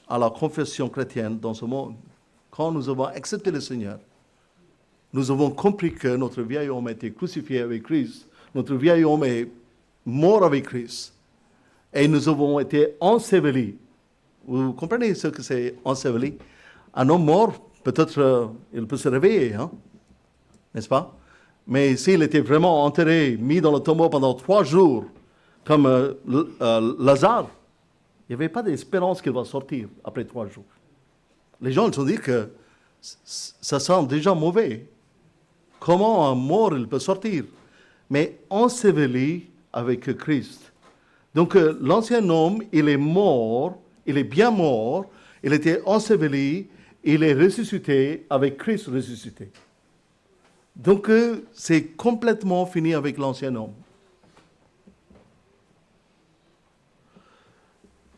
à la confession chrétienne dans ce monde. Quand nous avons accepté le Seigneur, nous avons compris que notre vieil homme a été crucifié avec Christ. Notre vieil homme est mort avec Christ. Et nous avons été ensevelis. Vous comprenez ce que c'est enseveli? Un homme mort, peut-être il peut se réveiller, hein? N'est-ce pas? Mais s'il était vraiment enterré, mis dans le tombeau pendant 3 jours, comme Lazare, il n'y avait pas d'espérance qu'il va sortir après 3 jours. Les gens ils se sont dit que ça sent déjà mauvais. Comment un mort il peut sortir? Mais enseveli avec Christ. Donc l'ancien homme, il est mort, il est bien mort, il était enseveli, il est ressuscité avec Christ ressuscité. Donc c'est complètement fini avec l'ancien homme.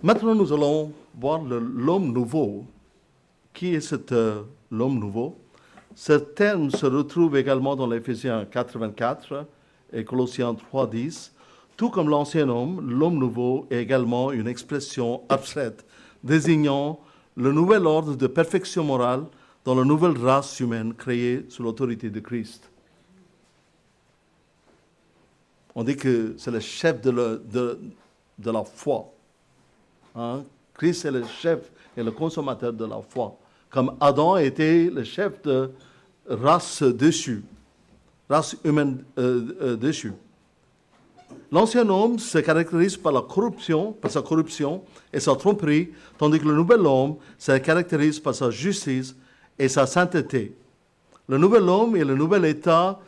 Maintenant, nous allons voir l'homme nouveau. Qui est cet l'homme nouveau? Ce terme se retrouve également dans l'Éphésiens 4:24 et Colossiens 3:10. Tout comme l'ancien homme, l'homme nouveau est également une expression abstraite désignant le nouvel ordre de perfection morale dans la nouvelle race humaine créée sous l'autorité de Christ. On dit que c'est le chef de la foi. Hein? Christ est le chef et le consommateur de la foi. Comme Adam était le chef de race déchue, race humaine déchue. L'ancien homme se caractérise par sa corruption et sa tromperie, tandis que le nouvel homme se caractérise par sa justice et sa sainteté. Le nouvel homme est le nouvel état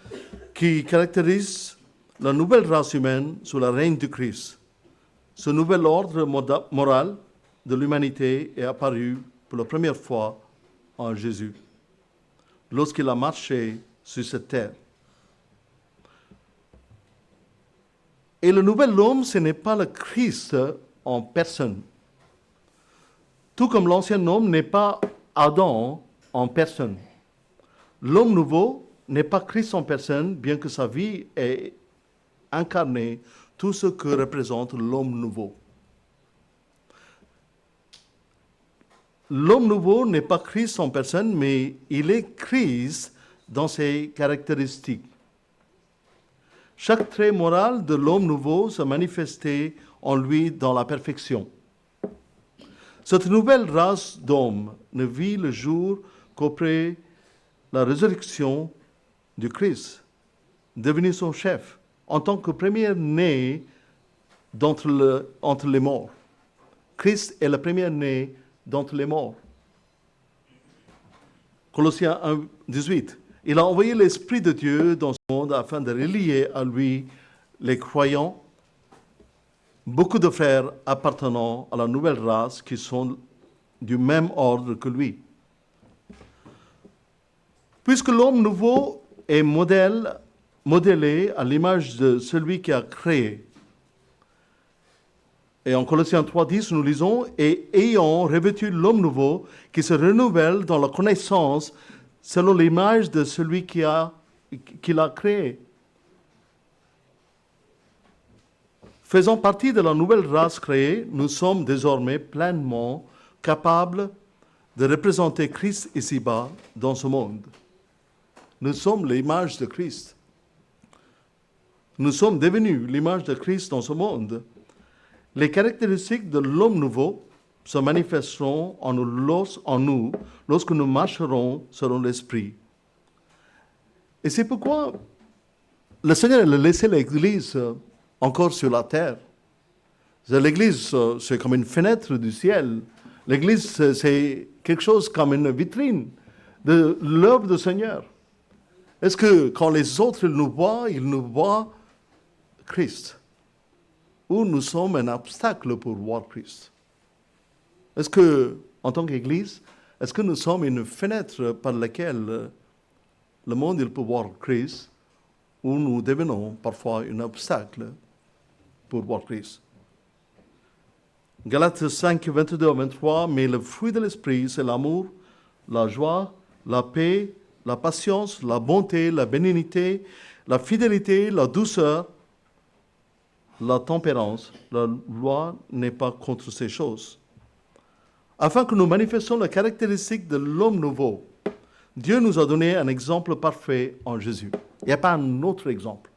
qui caractérise la nouvelle race humaine sous la règne du Christ. Ce nouvel ordre moral de l'humanité est apparu pour la première fois en Jésus, lorsqu'il a marché sur cette terre. Et le nouvel homme, ce n'est pas le Christ en personne. Tout comme l'ancien homme n'est pas Adam en personne. L'homme nouveau n'est pas Christ en personne, bien que sa vie ait incarné tout ce que représente l'homme nouveau. L'homme nouveau n'est pas Christ en personne, mais il est Christ dans ses caractéristiques. Chaque trait moral de l'homme nouveau se manifestait en lui dans la perfection. Cette nouvelle race d'hommes ne vit le jour qu'après la résurrection du Christ, devenu son chef, en tant que premier-né entre les morts. Christ est le premier-né d'entre les morts. Colossiens 1:18. Il a envoyé l'Esprit de Dieu dans ce monde afin de relier à lui les croyants, beaucoup de frères appartenant à la nouvelle race qui sont du même ordre que lui. Puisque l'homme nouveau est modélé à l'image de celui qui a créé. Et en Colossiens 3:10, nous lisons « Et ayant revêtu l'homme nouveau, qui se renouvelle dans la connaissance selon l'image de celui qui l'a créé. » Faisant partie de la nouvelle race créée, nous sommes désormais pleinement capables de représenter Christ ici-bas dans ce monde. Nous sommes l'image de Christ. Nous sommes devenus l'image de Christ dans ce monde. Les caractéristiques de l'homme nouveau se manifesteront en nous lorsque nous marcherons selon l'Esprit. Et c'est pourquoi le Seigneur a laissé l'Église encore sur la terre. L'Église, c'est comme une fenêtre du ciel. L'Église, c'est quelque chose comme une vitrine de l'œuvre du Seigneur. Est-ce que quand les autres nous voient, ils nous voient Christ? Ou nous sommes un obstacle pour voir Christ? Est-ce que, en tant qu'Église, Est-ce que nous sommes une fenêtre par laquelle le monde il peut voir Christ, ou nous devenons parfois un obstacle pour voir Christ? Galates 5, 22 à 23, mais le fruit de l'esprit, c'est l'amour, la joie, la paix, la patience, la bonté, la bénignité, la fidélité, la douceur, la tempérance. La loi n'est pas contre ces choses. Afin que nous manifestions la caractéristique de l'homme nouveau, Dieu nous a donné un exemple parfait en Jésus. Il n'y a pas un autre exemple.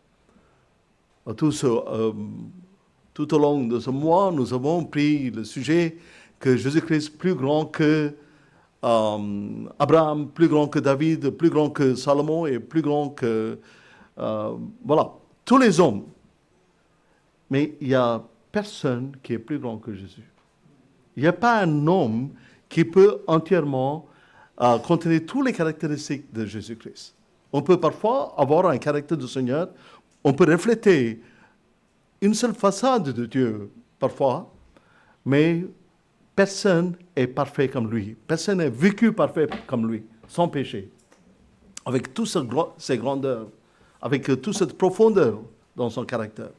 Tout au long de ce mois, nous avons pris le sujet que Jésus-Christ plus grand que Abraham, plus grand que David, plus grand que Salomon et plus grand que... voilà, tous les hommes. Mais il n'y a personne qui est plus grand que Jésus. Il n'y a pas un homme qui peut entièrement contenir toutes les caractéristiques de Jésus-Christ. On peut parfois avoir un caractère du Seigneur, on peut refléter une seule façade de Dieu, parfois, mais personne n'est parfait comme lui. Personne n'est vécu parfait comme lui, sans péché, avec toutes ses grandeurs, avec toute cette profondeur dans son caractère.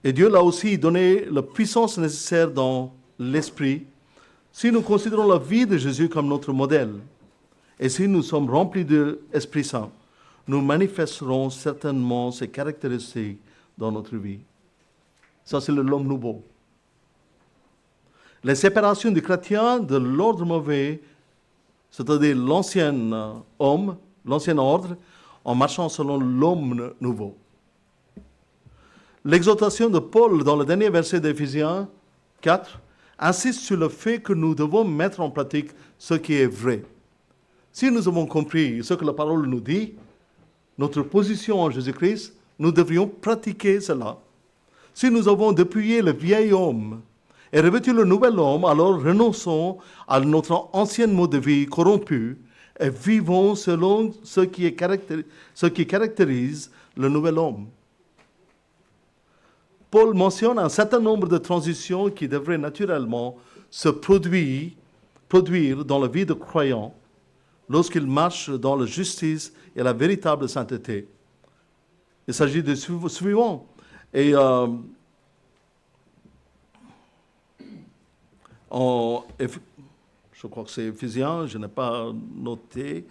Et Dieu l'a aussi donné la puissance nécessaire dans l'esprit. Si nous considérons la vie de Jésus comme notre modèle, et si nous sommes remplis de l'Esprit Saint, nous manifesterons certainement ces caractéristiques dans notre vie. Ça, c'est l'homme nouveau. La séparation du chrétien de l'ordre mauvais, c'est-à-dire l'ancien homme, l'ancien ordre, en marchant selon l'homme nouveau. L'exhortation de Paul dans le dernier verset d'Éphésiens 4 insiste sur le fait que nous devons mettre en pratique ce qui est vrai. Si nous avons compris ce que la parole nous dit, notre position en Jésus-Christ, nous devrions pratiquer cela. Si nous avons dépouillé le vieil homme et revêtu le nouvel homme, alors renonçons à notre ancien mode de vie corrompu et vivons selon ce qui caractérise le nouvel homme. Paul mentionne un certain nombre de transitions qui devraient naturellement se produire dans la vie de croyant lorsqu'il marche dans la justice et la véritable sainteté. Il s'agit de suivant. Et je crois que c'est Éphésiens, je n'ai pas noté.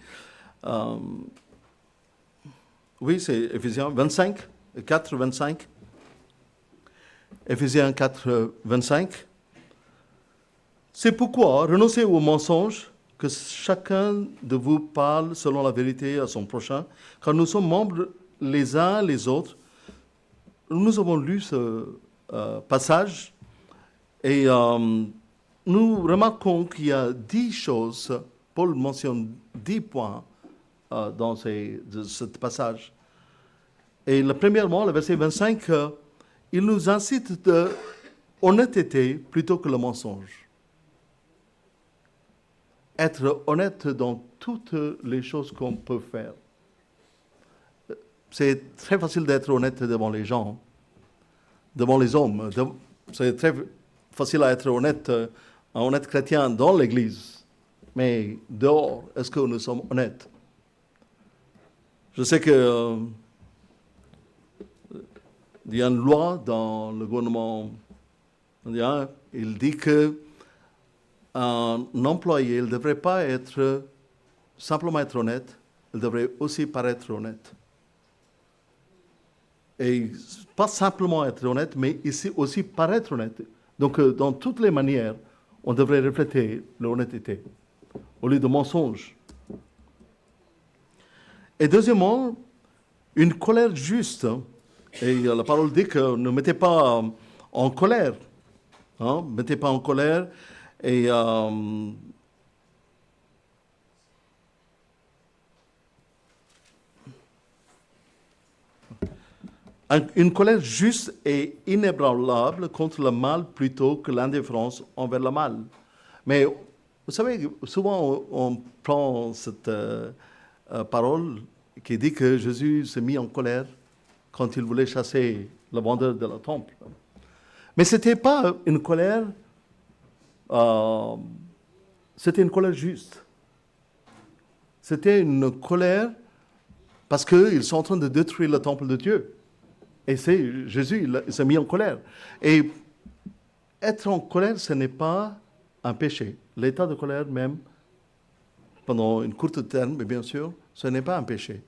Oui, c'est Éphésiens 25, 4, 25. Éphésiens 4, 25. C'est pourquoi renoncez aux mensonges, que chacun de vous parle selon la vérité à son prochain, car nous sommes membres les uns les autres. Nous avons lu ce passage et nous remarquons qu'il y a 10 choses, Paul mentionne 10 points dans ce passage. Et premièrement, le verset 25, il nous incite de honnêteté plutôt que le mensonge. Être honnête dans toutes les choses qu'on peut faire. C'est très facile d'être honnête devant les gens, devant les hommes. C'est très facile à être honnête, un honnête chrétien dans l'Église. Mais dehors, est-ce que nous sommes honnêtes? Je sais que il y a une loi dans le gouvernement indien, il dit que un employé ne devrait pas simplement être honnête, il devrait aussi paraître honnête. Et pas simplement être honnête, mais ici aussi paraître honnête. Donc, dans toutes les manières, on devrait refléter l'honnêteté au lieu de mensonge. Et deuxièmement, une colère juste. Et la parole dit que ne mettez pas en colère. Ne mettez pas en colère. Et une colère juste et inébranlable contre le mal plutôt que l'indifférence envers le mal. Mais vous savez, souvent on prend cette parole qui dit que Jésus s'est mis en colère quand il voulait chasser le vendeur de la temple. Mais ce n'était pas une colère, c'était une colère juste. C'était une colère parce qu'ils sont en train de détruire le temple de Dieu. Et c'est Jésus, il s'est mis en colère. Et être en colère, ce n'est pas un péché. L'état de colère même, pendant une courte terme, mais bien sûr, ce n'est pas un péché.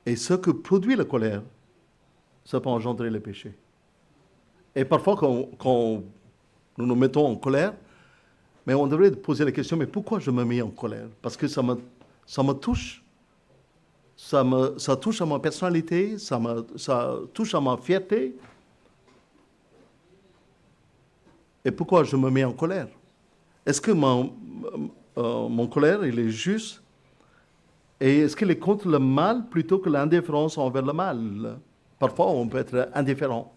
Et ce que produit la colère, ça peut engendrer le péché. Et parfois, quand nous nous mettons en colère, mais on devrait poser la question, mais pourquoi je me mets en colère? Parce que ça me touche. Ça touche à ma personnalité, ça touche à ma fierté. Et pourquoi je me mets en colère? Est-ce que mon colère, il est juste? Et est-ce qu'il est contre le mal plutôt que l'indifférence envers le mal? Parfois, on peut être indifférent.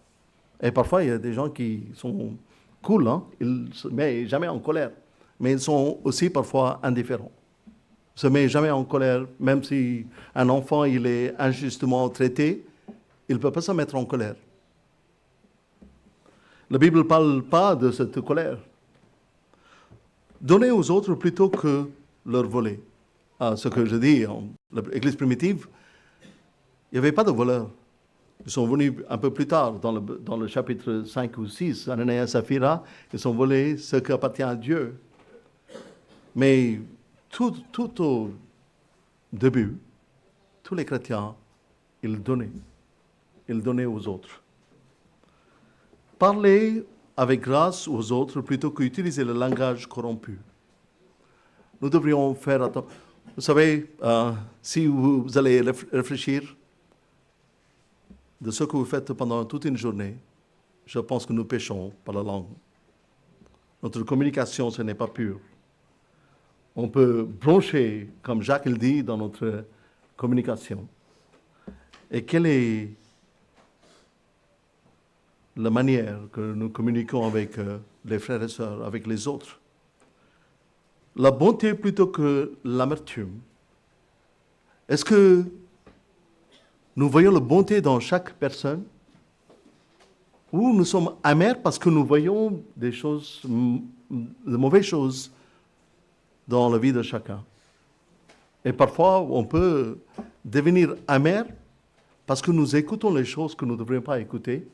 Et parfois, il y a des gens qui sont cool, hein? Ils ne se mettent jamais en colère. Mais ils sont aussi parfois indifférents. Ils ne se mettent jamais en colère, même si un enfant il est injustement traité, il ne peut pas se mettre en colère. La Bible ne parle pas de cette colère. Donner aux autres plutôt que leur voler. Ce que je dis, l'Église primitive, il n'y avait pas de voleurs. Ils sont venus un peu plus tard, dans le chapitre 5 ou 6, Ananias et Saphira, ils ont volé ce qui appartient à Dieu. Mais tout au début, tous les chrétiens, ils donnaient aux autres. Parler avec grâce aux autres plutôt qu'utiliser le langage corrompu. Nous devrions faire attention. Vous savez, si vous allez réfléchir de ce que vous faites pendant toute une journée, je pense que nous péchons par la langue. Notre communication, ce n'est pas pur. On peut broncher, comme Jacques le dit, dans notre communication. Et quelle est la manière que nous communiquons avec les frères et sœurs, avec les autres? La bonté plutôt que l'amertume. Est-ce que nous voyons la bonté dans chaque personne? Ou nous sommes amers parce que nous voyons des choses, de mauvaises choses dans la vie de chacun? Et parfois, on peut devenir amer parce que nous écoutons les choses que nous ne devrions pas écouter.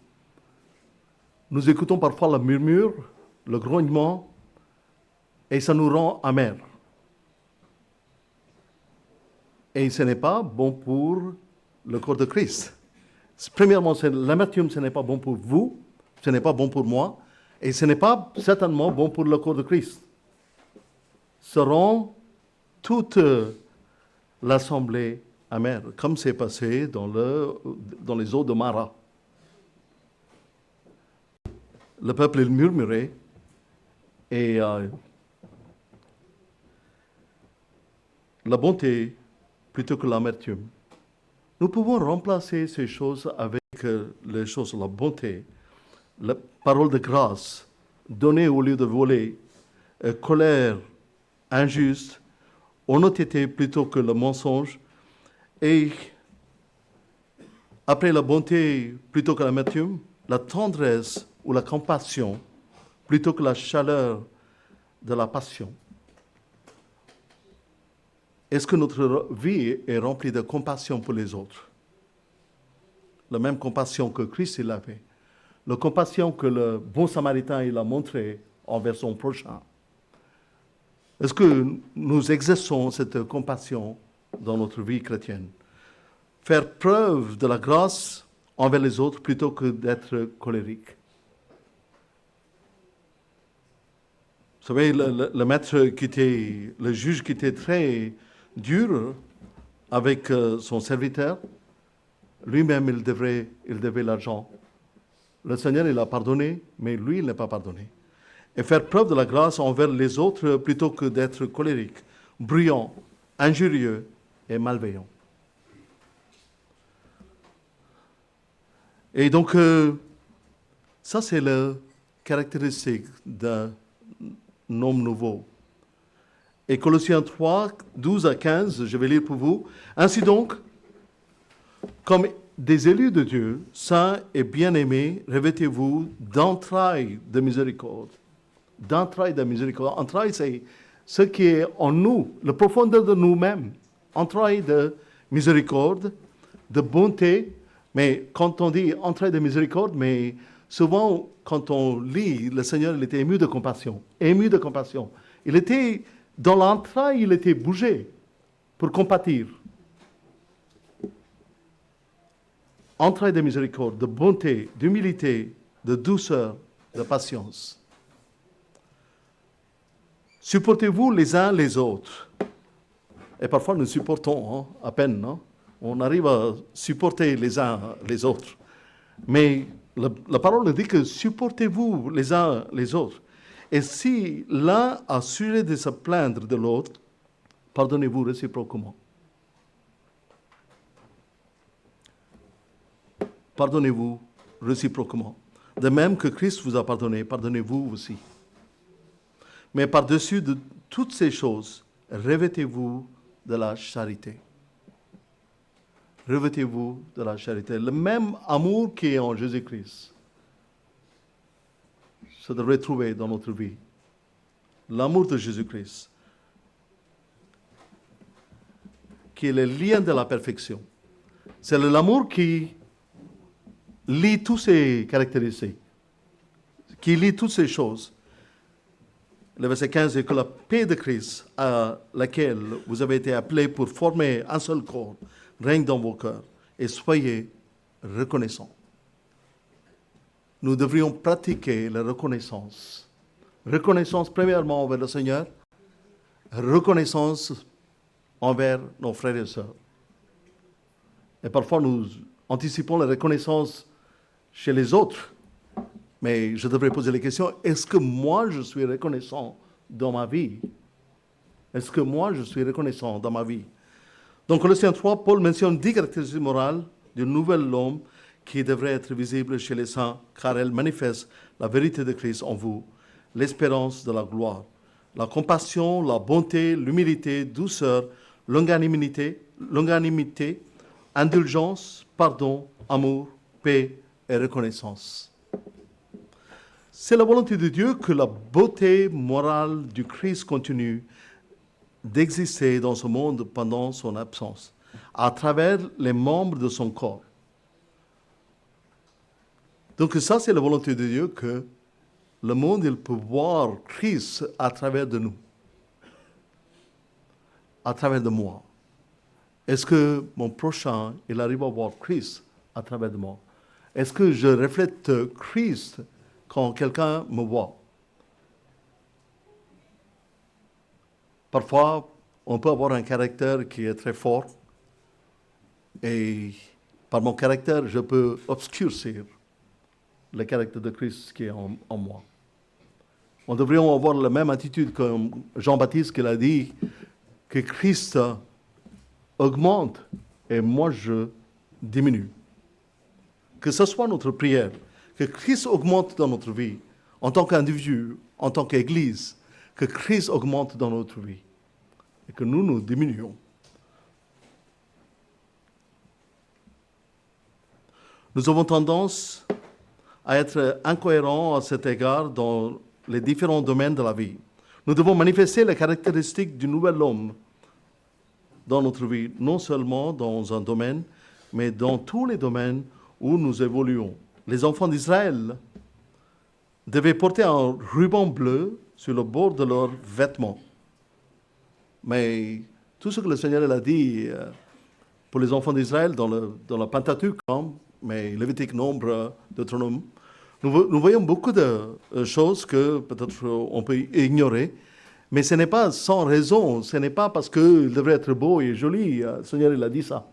Nous écoutons parfois le murmure, le grognement, et ça nous rend amers. Et ce n'est pas bon pour le corps de Christ. Premièrement, l'amertume, ce n'est pas bon pour vous, ce n'est pas bon pour moi, et ce n'est pas certainement bon pour le corps de Christ. Ça rend toute l'assemblée amère, comme c'est passé dans les eaux de Mara. Le peuple, il murmurait, et la bonté plutôt que l'amertume. Nous pouvons remplacer ces choses avec les choses, la bonté, la parole de grâce, donner au lieu de voler, colère injuste, honnêteté plutôt que le mensonge, et après la bonté plutôt que l'amertume, la tendresse ou la compassion plutôt que la chaleur de la passion. Est-ce que notre vie est remplie de compassion pour les autres? La même compassion que Christ il avait. La compassion que le bon samaritain il a montré envers son prochain. Est-ce que nous exerçons cette compassion dans notre vie chrétienne? Faire preuve de la grâce envers les autres plutôt que d'être colérique. Vous savez, le maître le juge qui était très dur avec son serviteur, lui-même, il devait l'argent. Le Seigneur, il a pardonné, mais lui, il n'a pas pardonné. Et faire preuve de la grâce envers les autres plutôt que d'être colérique, bruyant, injurieux et malveillant. Et donc, ça, c'est la caractéristique d'un homme nouveau. Et Colossiens 3, 12 à 15, je vais lire pour vous. Ainsi donc, Comme des élus de Dieu, saints et bien-aimés, revêtez-vous d'entrailles de miséricorde. D'entrailles de miséricorde. Entrailles, c'est ce qui est en nous, la profondeur de nous-mêmes. Entrailles de miséricorde, de bonté. Mais quand on dit entrailles de miséricorde, mais souvent, quand on lit, le Seigneur, il était ému de compassion. Ému de compassion. Il était, dans l'entraille, il était bougé pour compatir. Entrailles de miséricorde, de bonté, d'humilité, de douceur, de patience. Supportez-vous les uns les autres. Et parfois, nous supportons à peine, non? On arrive à supporter les uns les autres. Mais la parole nous dit que supportez-vous les uns les autres. Et si l'un a sujet de se plaindre de l'autre, pardonnez-vous réciproquement. Pardonnez-vous réciproquement. De même que Christ vous a pardonné, pardonnez-vous aussi. Mais par-dessus de toutes ces choses, revêtez-vous de la charité. Revêtez-vous de la charité. Le même amour qui est en Jésus-Christ se devrait trouver dans notre vie. L'amour de Jésus-Christ, qui est le lien de la perfection. C'est l'amour qui lie toutes ces caractéristiques, qui lie toutes ces choses. Le verset 15 est que la paix de Christ, à laquelle vous avez été appelés pour former un seul corps, règne dans vos cœurs, et soyez reconnaissants. Nous devrions pratiquer la reconnaissance. Reconnaissance premièrement envers le Seigneur, reconnaissance envers nos frères et sœurs. Et parfois nous anticipons la reconnaissance chez les autres. Mais je devrais poser la question, est-ce que moi je suis reconnaissant dans ma vie? Est-ce que moi je suis reconnaissant dans ma vie? Dans Colossiens 3, Paul mentionne 10 caractéristiques morales du nouvel homme qui devraient être visibles chez les saints, car elles manifestent la vérité de Christ en vous, l'espérance de la gloire, la compassion, la bonté, l'humilité, douceur, longanimité, indulgence, pardon, amour, paix et reconnaissance. C'est la volonté de Dieu que la beauté morale du Christ continue d'exister dans ce monde pendant son absence, à travers les membres de son corps. Donc ça, c'est la volonté de Dieu que le monde, il peut voir Christ à travers de nous, à travers de moi. Est-ce que mon prochain, il arrive à voir Christ à travers de moi? Est-ce que je reflète Christ quand quelqu'un me voit? Parfois, on peut avoir un caractère qui est très fort et par mon caractère, je peux obscurcir le caractère de Christ qui est en moi. On devrait avoir la même attitude que Jean-Baptiste qui a dit que Christ augmente et moi je diminue. Que ce soit notre prière, que Christ augmente dans notre vie, en tant qu'individu, en tant qu'Église, que Christ augmente dans notre vie et que nous diminuons. Nous avons tendance à être incohérents à cet égard dans les différents domaines de la vie. Nous devons manifester les caractéristiques du nouvel homme dans notre vie, non seulement dans un domaine, mais dans tous les domaines où nous évoluons. Les enfants d'Israël devaient porter un ruban bleu sur le bord de leurs vêtements. Mais tout ce que le Seigneur a dit pour les enfants d'Israël dans le Pentateuque, mais Lévitique, Nombre, Deutéronome, nous voyons beaucoup de choses que peut-être on peut ignorer, mais ce n'est pas sans raison, ce n'est pas parce qu'il devrait être beau et joli, le Seigneur il a dit ça.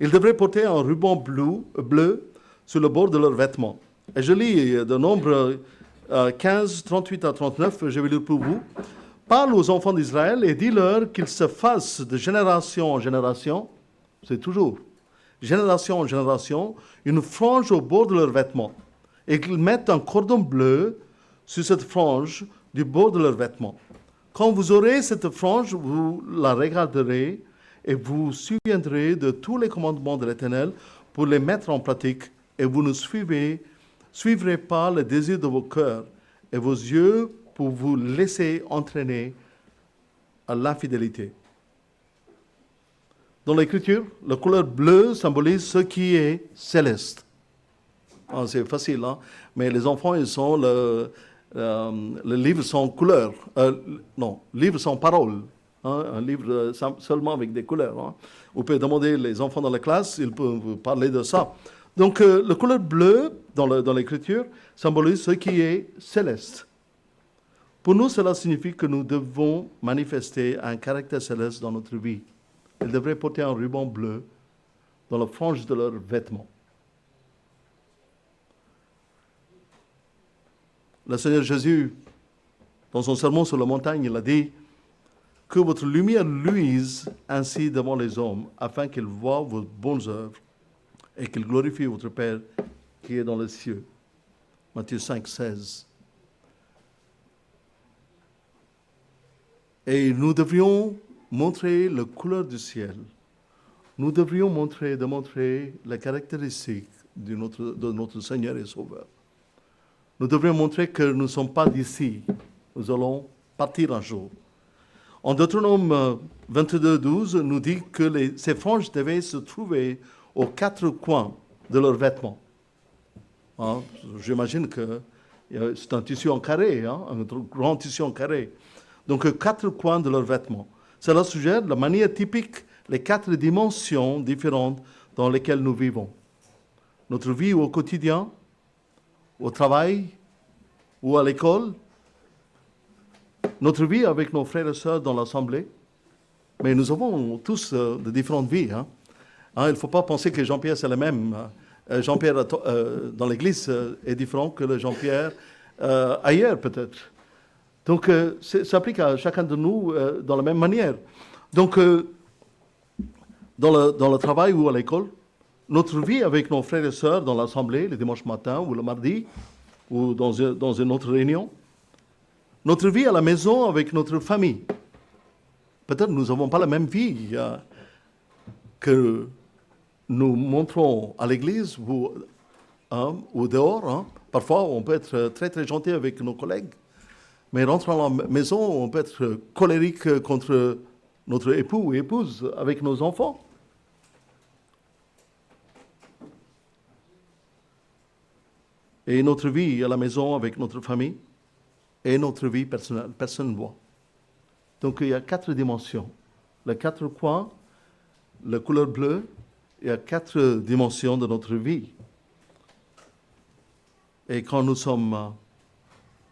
Ils devraient porter un ruban bleu sur le bord de leurs vêtements. Et je lis de Nombre 15, 38 à 39, je vais lire pour vous. Parle aux enfants d'Israël et dis-leur qu'ils se fassent de génération en génération, c'est toujours, génération en génération, une frange au bord de leurs vêtements, et qu'ils mettent un cordon bleu sur cette frange du bord de leurs vêtements. Quand vous aurez cette frange, vous la regarderez et vous souviendrez de tous les commandements de l'Éternel, pour les mettre en pratique et vous ne suivrez pas le désir de vos cœurs et vos yeux pour vous laisser entraîner à l'infidélité. Dans l'Écriture, la couleur bleue symbolise ce qui est céleste. Ah, c'est facile, hein? Mais les enfants, ils sont le livre sans couleur. Non, livre sans parole. Hein? Un livre seulement avec des couleurs. Hein? Vous pouvez demander les enfants dans la classe, ils peuvent vous parler de ça. Donc, la couleur bleue dans l'Écriture symbolise ce qui est céleste. Pour nous, cela signifie que nous devons manifester un caractère céleste dans notre vie. Ils devraient porter un ruban bleu dans la frange de leurs vêtements. Le Seigneur Jésus, dans son sermon sur la montagne, il a dit que votre lumière luise ainsi devant les hommes, afin qu'ils voient vos bonnes œuvres et qu'ils glorifient votre Père qui est dans les cieux. Matthieu 5, 16. Et nous devrions montrer la couleur du ciel. Nous devrions démontrer les caractéristiques de notre Seigneur et Sauveur. Nous devrions montrer que nous ne sommes pas d'ici. Nous allons partir un jour. En Deutéronome 22, 12, nous dit que ces franges devaient se trouver aux quatre coins de leurs vêtements. Hein? J'imagine que c'est un tissu en carré, hein? Un grand tissu en carré. Donc, quatre coins de leurs vêtements. Cela suggère la manière typique, les quatre dimensions différentes dans lesquelles nous vivons. Notre vie au quotidien, au travail ou à l'école, notre vie avec nos frères et sœurs dans l'assemblée. Mais nous avons tous de différentes vies. Hein? Il ne faut pas penser que Jean-Pierre, c'est le même. Jean-Pierre dans l'église est différent que le Jean-Pierre ailleurs, peut-être. Donc, ça s'applique à chacun de nous dans la même manière. Donc, dans le travail ou à l'école, notre vie avec nos frères et sœurs dans l'assemblée, le dimanche matin ou le mardi, ou dans une autre réunion, notre vie à la maison avec notre famille. Peut-être nous n'avons pas la même vie que nous montrons à l'église ou dehors. Hein. Parfois, on peut être très, très gentil avec nos collègues. Mais rentrant à la maison, on peut être colérique contre notre époux ou épouse avec nos enfants. Et notre vie à la maison avec notre famille et notre vie personnelle, personne ne voit. Donc il y a quatre dimensions. Les quatre coins, la couleur bleue, il y a quatre dimensions de notre vie. Et quand nous sommes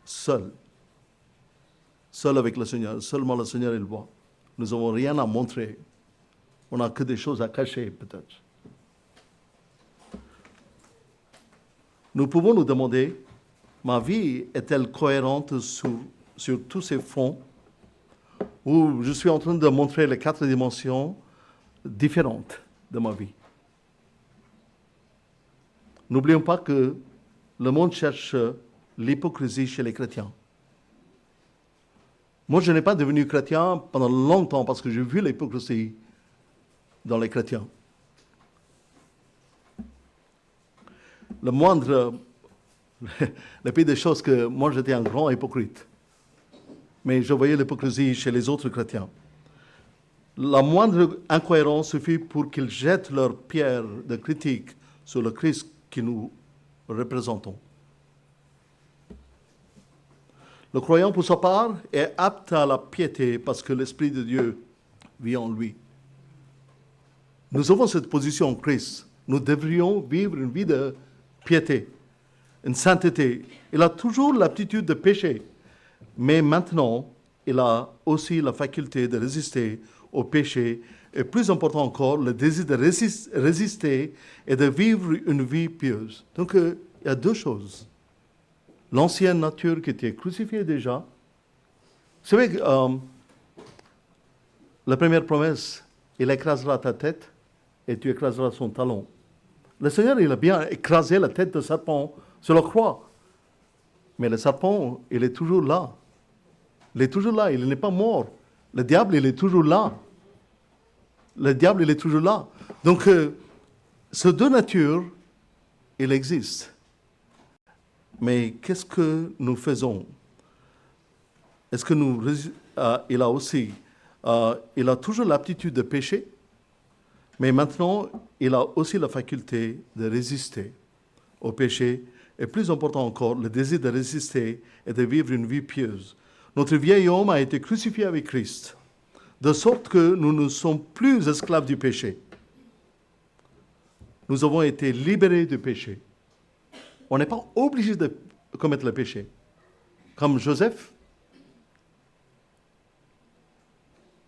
seuls avec le Seigneur, seulement le Seigneur il voit. Nous n'avons rien à montrer. On n'a que des choses à cacher, peut-être. Nous pouvons nous demander, ma vie est-elle cohérente sur tous ces fronts où je suis en train de montrer les quatre dimensions différentes de ma vie? N'oublions pas que le monde cherche l'hypocrisie chez les chrétiens. Moi, je n'ai pas devenu chrétien pendant longtemps parce que j'ai vu l'hypocrisie dans les chrétiens. Le pire des choses que moi, j'étais un grand hypocrite. Mais je voyais l'hypocrisie chez les autres chrétiens. La moindre incohérence suffit pour qu'ils jettent leurs pierres de critique sur le Christ que nous représentons. Le croyant, pour sa part, est apte à la piété parce que l'Esprit de Dieu vit en lui. Nous avons cette position en Christ. Nous devrions vivre une vie de piété, une sainteté. Il a toujours l'aptitude de pécher, mais maintenant, il a aussi la faculté de résister au péché, et plus important encore, le désir de résister et de vivre une vie pieuse. Donc, il y a deux choses. L'ancienne nature qui était crucifiée déjà. Vous savez, la première promesse, il écrasera ta tête et tu écraseras son talon. Le Seigneur, il a bien écrasé la tête de serpent sur la croix. Mais le serpent, il est toujours là. Il est toujours là, il n'est pas mort. Le diable, il est toujours là. Le diable, il est toujours là. Donc, Ces deux natures, il existe. Mais qu'est-ce que nous faisons? Est-ce que il a aussi, il a toujours l'aptitude de pécher, mais maintenant, il a aussi la faculté de résister au péché. Et plus important encore, le désir de résister et de vivre une vie pieuse. Notre vieil homme a été crucifié avec Christ, de sorte que nous ne sommes plus esclaves du péché. Nous avons été libérés du péché. On n'est pas obligé de commettre le péché. Comme Joseph,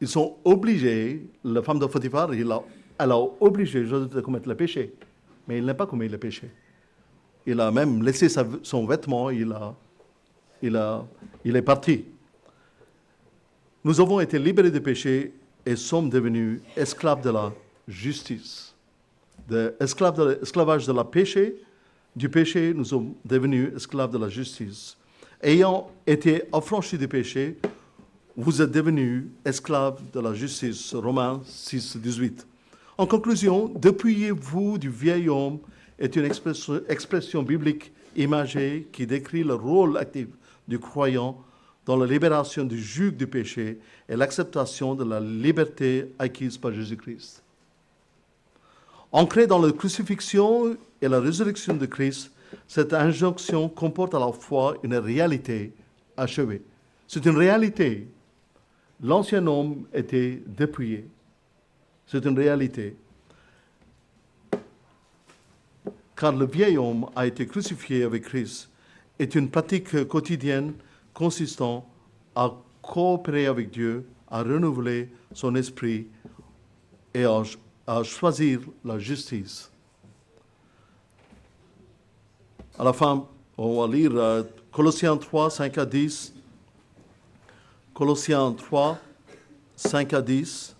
ils sont obligés, la femme de Potiphar, elle a obligé Joseph de commettre le péché. Mais il n'a pas commis le péché. Il a même laissé son vêtement, il est parti. Nous avons été libérés du péché et sommes devenus esclaves de la justice. Esclavage de la péché, du péché, nous sommes devenus esclaves de la justice. Ayant été affranchis du péché, vous êtes devenus esclaves de la justice. Romains 6, 18. En conclusion, dépouillez-vous du vieil homme est une expression biblique imagée qui décrit le rôle actif du croyant dans la libération du joug du péché et l'acceptation de la liberté acquise par Jésus-Christ. Ancrée dans la crucifixion et la résurrection de Christ, cette injonction comporte à la fois une réalité achevée. C'est une réalité. L'ancien homme était dépouillé. C'est une réalité. Car le vieil homme a été crucifié avec Christ est une pratique quotidienne consistant à coopérer avec Dieu, à renouveler son esprit et à choisir la justice. À la fin, on va lire Colossiens 3, 5 à 10. Colossiens 3, 5 à 10.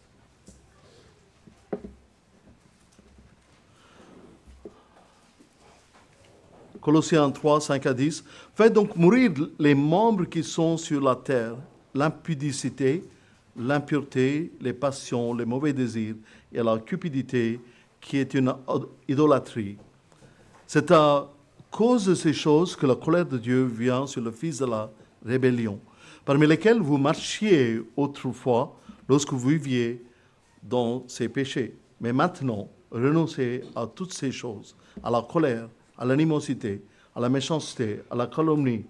Colossiens 3, 5 à 10. Faites donc mourir les membres qui sont sur la terre, l'impudicité, l'impureté, les passions, les mauvais désirs et la cupidité qui est une idolâtrie. C'est à cause de ces choses que la colère de Dieu vient sur le fils de la rébellion, parmi lesquels vous marchiez autrefois lorsque vous viviez dans ces péchés. Mais maintenant, renoncez à toutes ces choses, à la colère, à l'animosité, à la méchanceté, à la calomnie,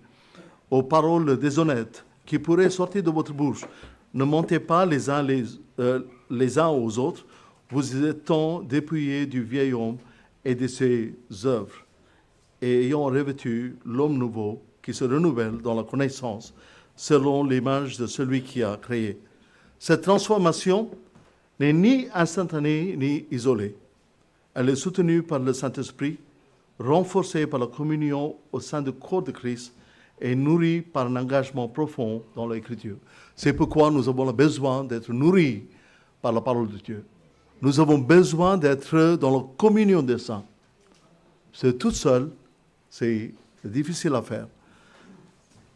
aux paroles déshonnêtes qui pourraient sortir de votre bouche. Ne mentez pas les uns aux autres, vous étant dépouillés du vieil homme et de ses œuvres, et ayant revêtu l'homme nouveau qui se renouvelle dans la connaissance selon l'image de celui qui a créé. Cette transformation n'est ni instantanée ni isolée. Elle est soutenue par le Saint-Esprit, renforcée par la communion au sein du corps de Christ et nourrie par un engagement profond dans l'Écriture. C'est pourquoi nous avons besoin d'être nourris par la parole de Dieu. Nous avons besoin d'être dans la communion des saints. C'est tout seul, c'est difficile à faire.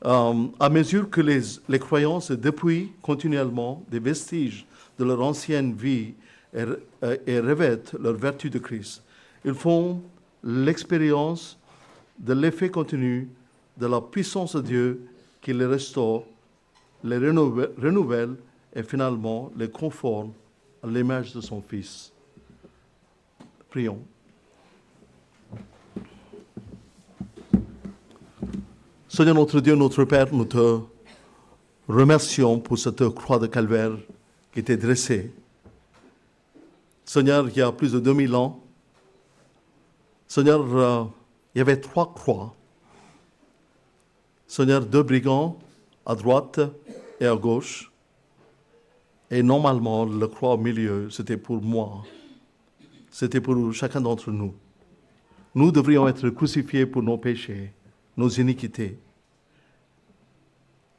À mesure que les croyants se dépouillent continuellement des vestiges de leur ancienne vie et revêtent leur vertu de Christ, ils font l'expérience de l'effet continu de la puissance de Dieu qui les restaure, les renouvelle et finalement les conforme à l'image de son Fils. Prions. Seigneur notre Dieu, notre Père, nous te remercions pour cette croix de calvaire qui était dressée. Seigneur, il y a plus de 2000 ans, Seigneur, il y avait 3 croix. Seigneur, 2 brigands à droite et à gauche. Et normalement, la croix au milieu, c'était pour moi. C'était pour chacun d'entre nous. Nous devrions être crucifiés pour nos péchés, nos iniquités.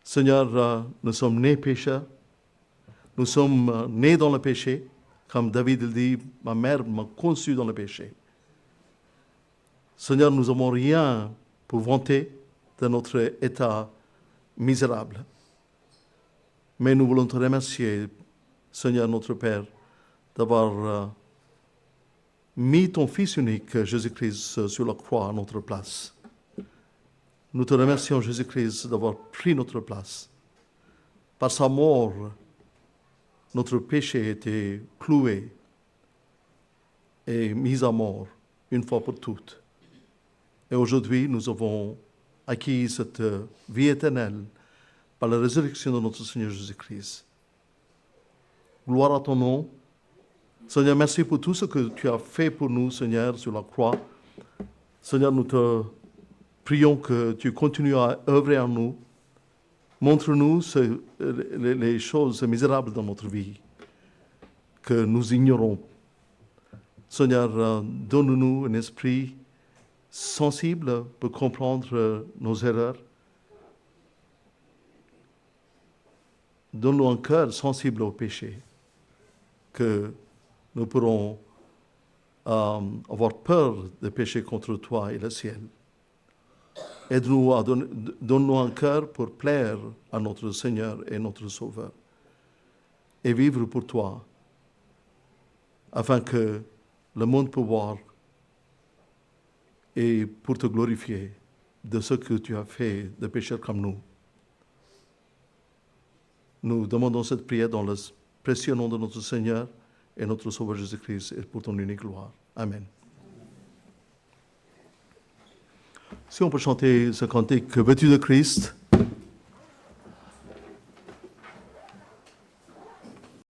Seigneur, nous sommes nés pécheurs. Nous sommes nés dans le péché. Comme David le dit, ma mère m'a conçu dans le péché. Seigneur, nous n'avons rien pour vanter de notre état misérable. Mais nous voulons te remercier, Seigneur notre Père, d'avoir mis ton Fils unique, Jésus-Christ, sur la croix à notre place. Nous te remercions, Jésus-Christ, d'avoir pris notre place. Par sa mort, notre péché était cloué et mis à mort une fois pour toutes. Et aujourd'hui, nous avons acquis cette vie éternelle par la résurrection de notre Seigneur Jésus-Christ. Gloire à ton nom. Seigneur, merci pour tout ce que tu as fait pour nous, Seigneur, sur la croix. Seigneur, nous te prions que tu continues à œuvrer en nous. Montre-nous les choses misérables dans notre vie que nous ignorons. Seigneur, donne-nous un esprit sensible pour comprendre nos erreurs. Donne-nous un cœur sensible au péché, que nous pourrons avoir peur de pécher contre toi et le ciel. Aide-nous donne-nous un cœur pour plaire à notre Seigneur et notre Sauveur et vivre pour toi, afin que le monde puisse voir et pour te glorifier de ce que tu as fait de pécheurs comme nous. Nous demandons cette prière dans le précieux nom de notre Seigneur et notre Sauveur Jésus-Christ et pour ton unique gloire. Amen. Si on peut chanter ce cantique, que veux-tu de Christ?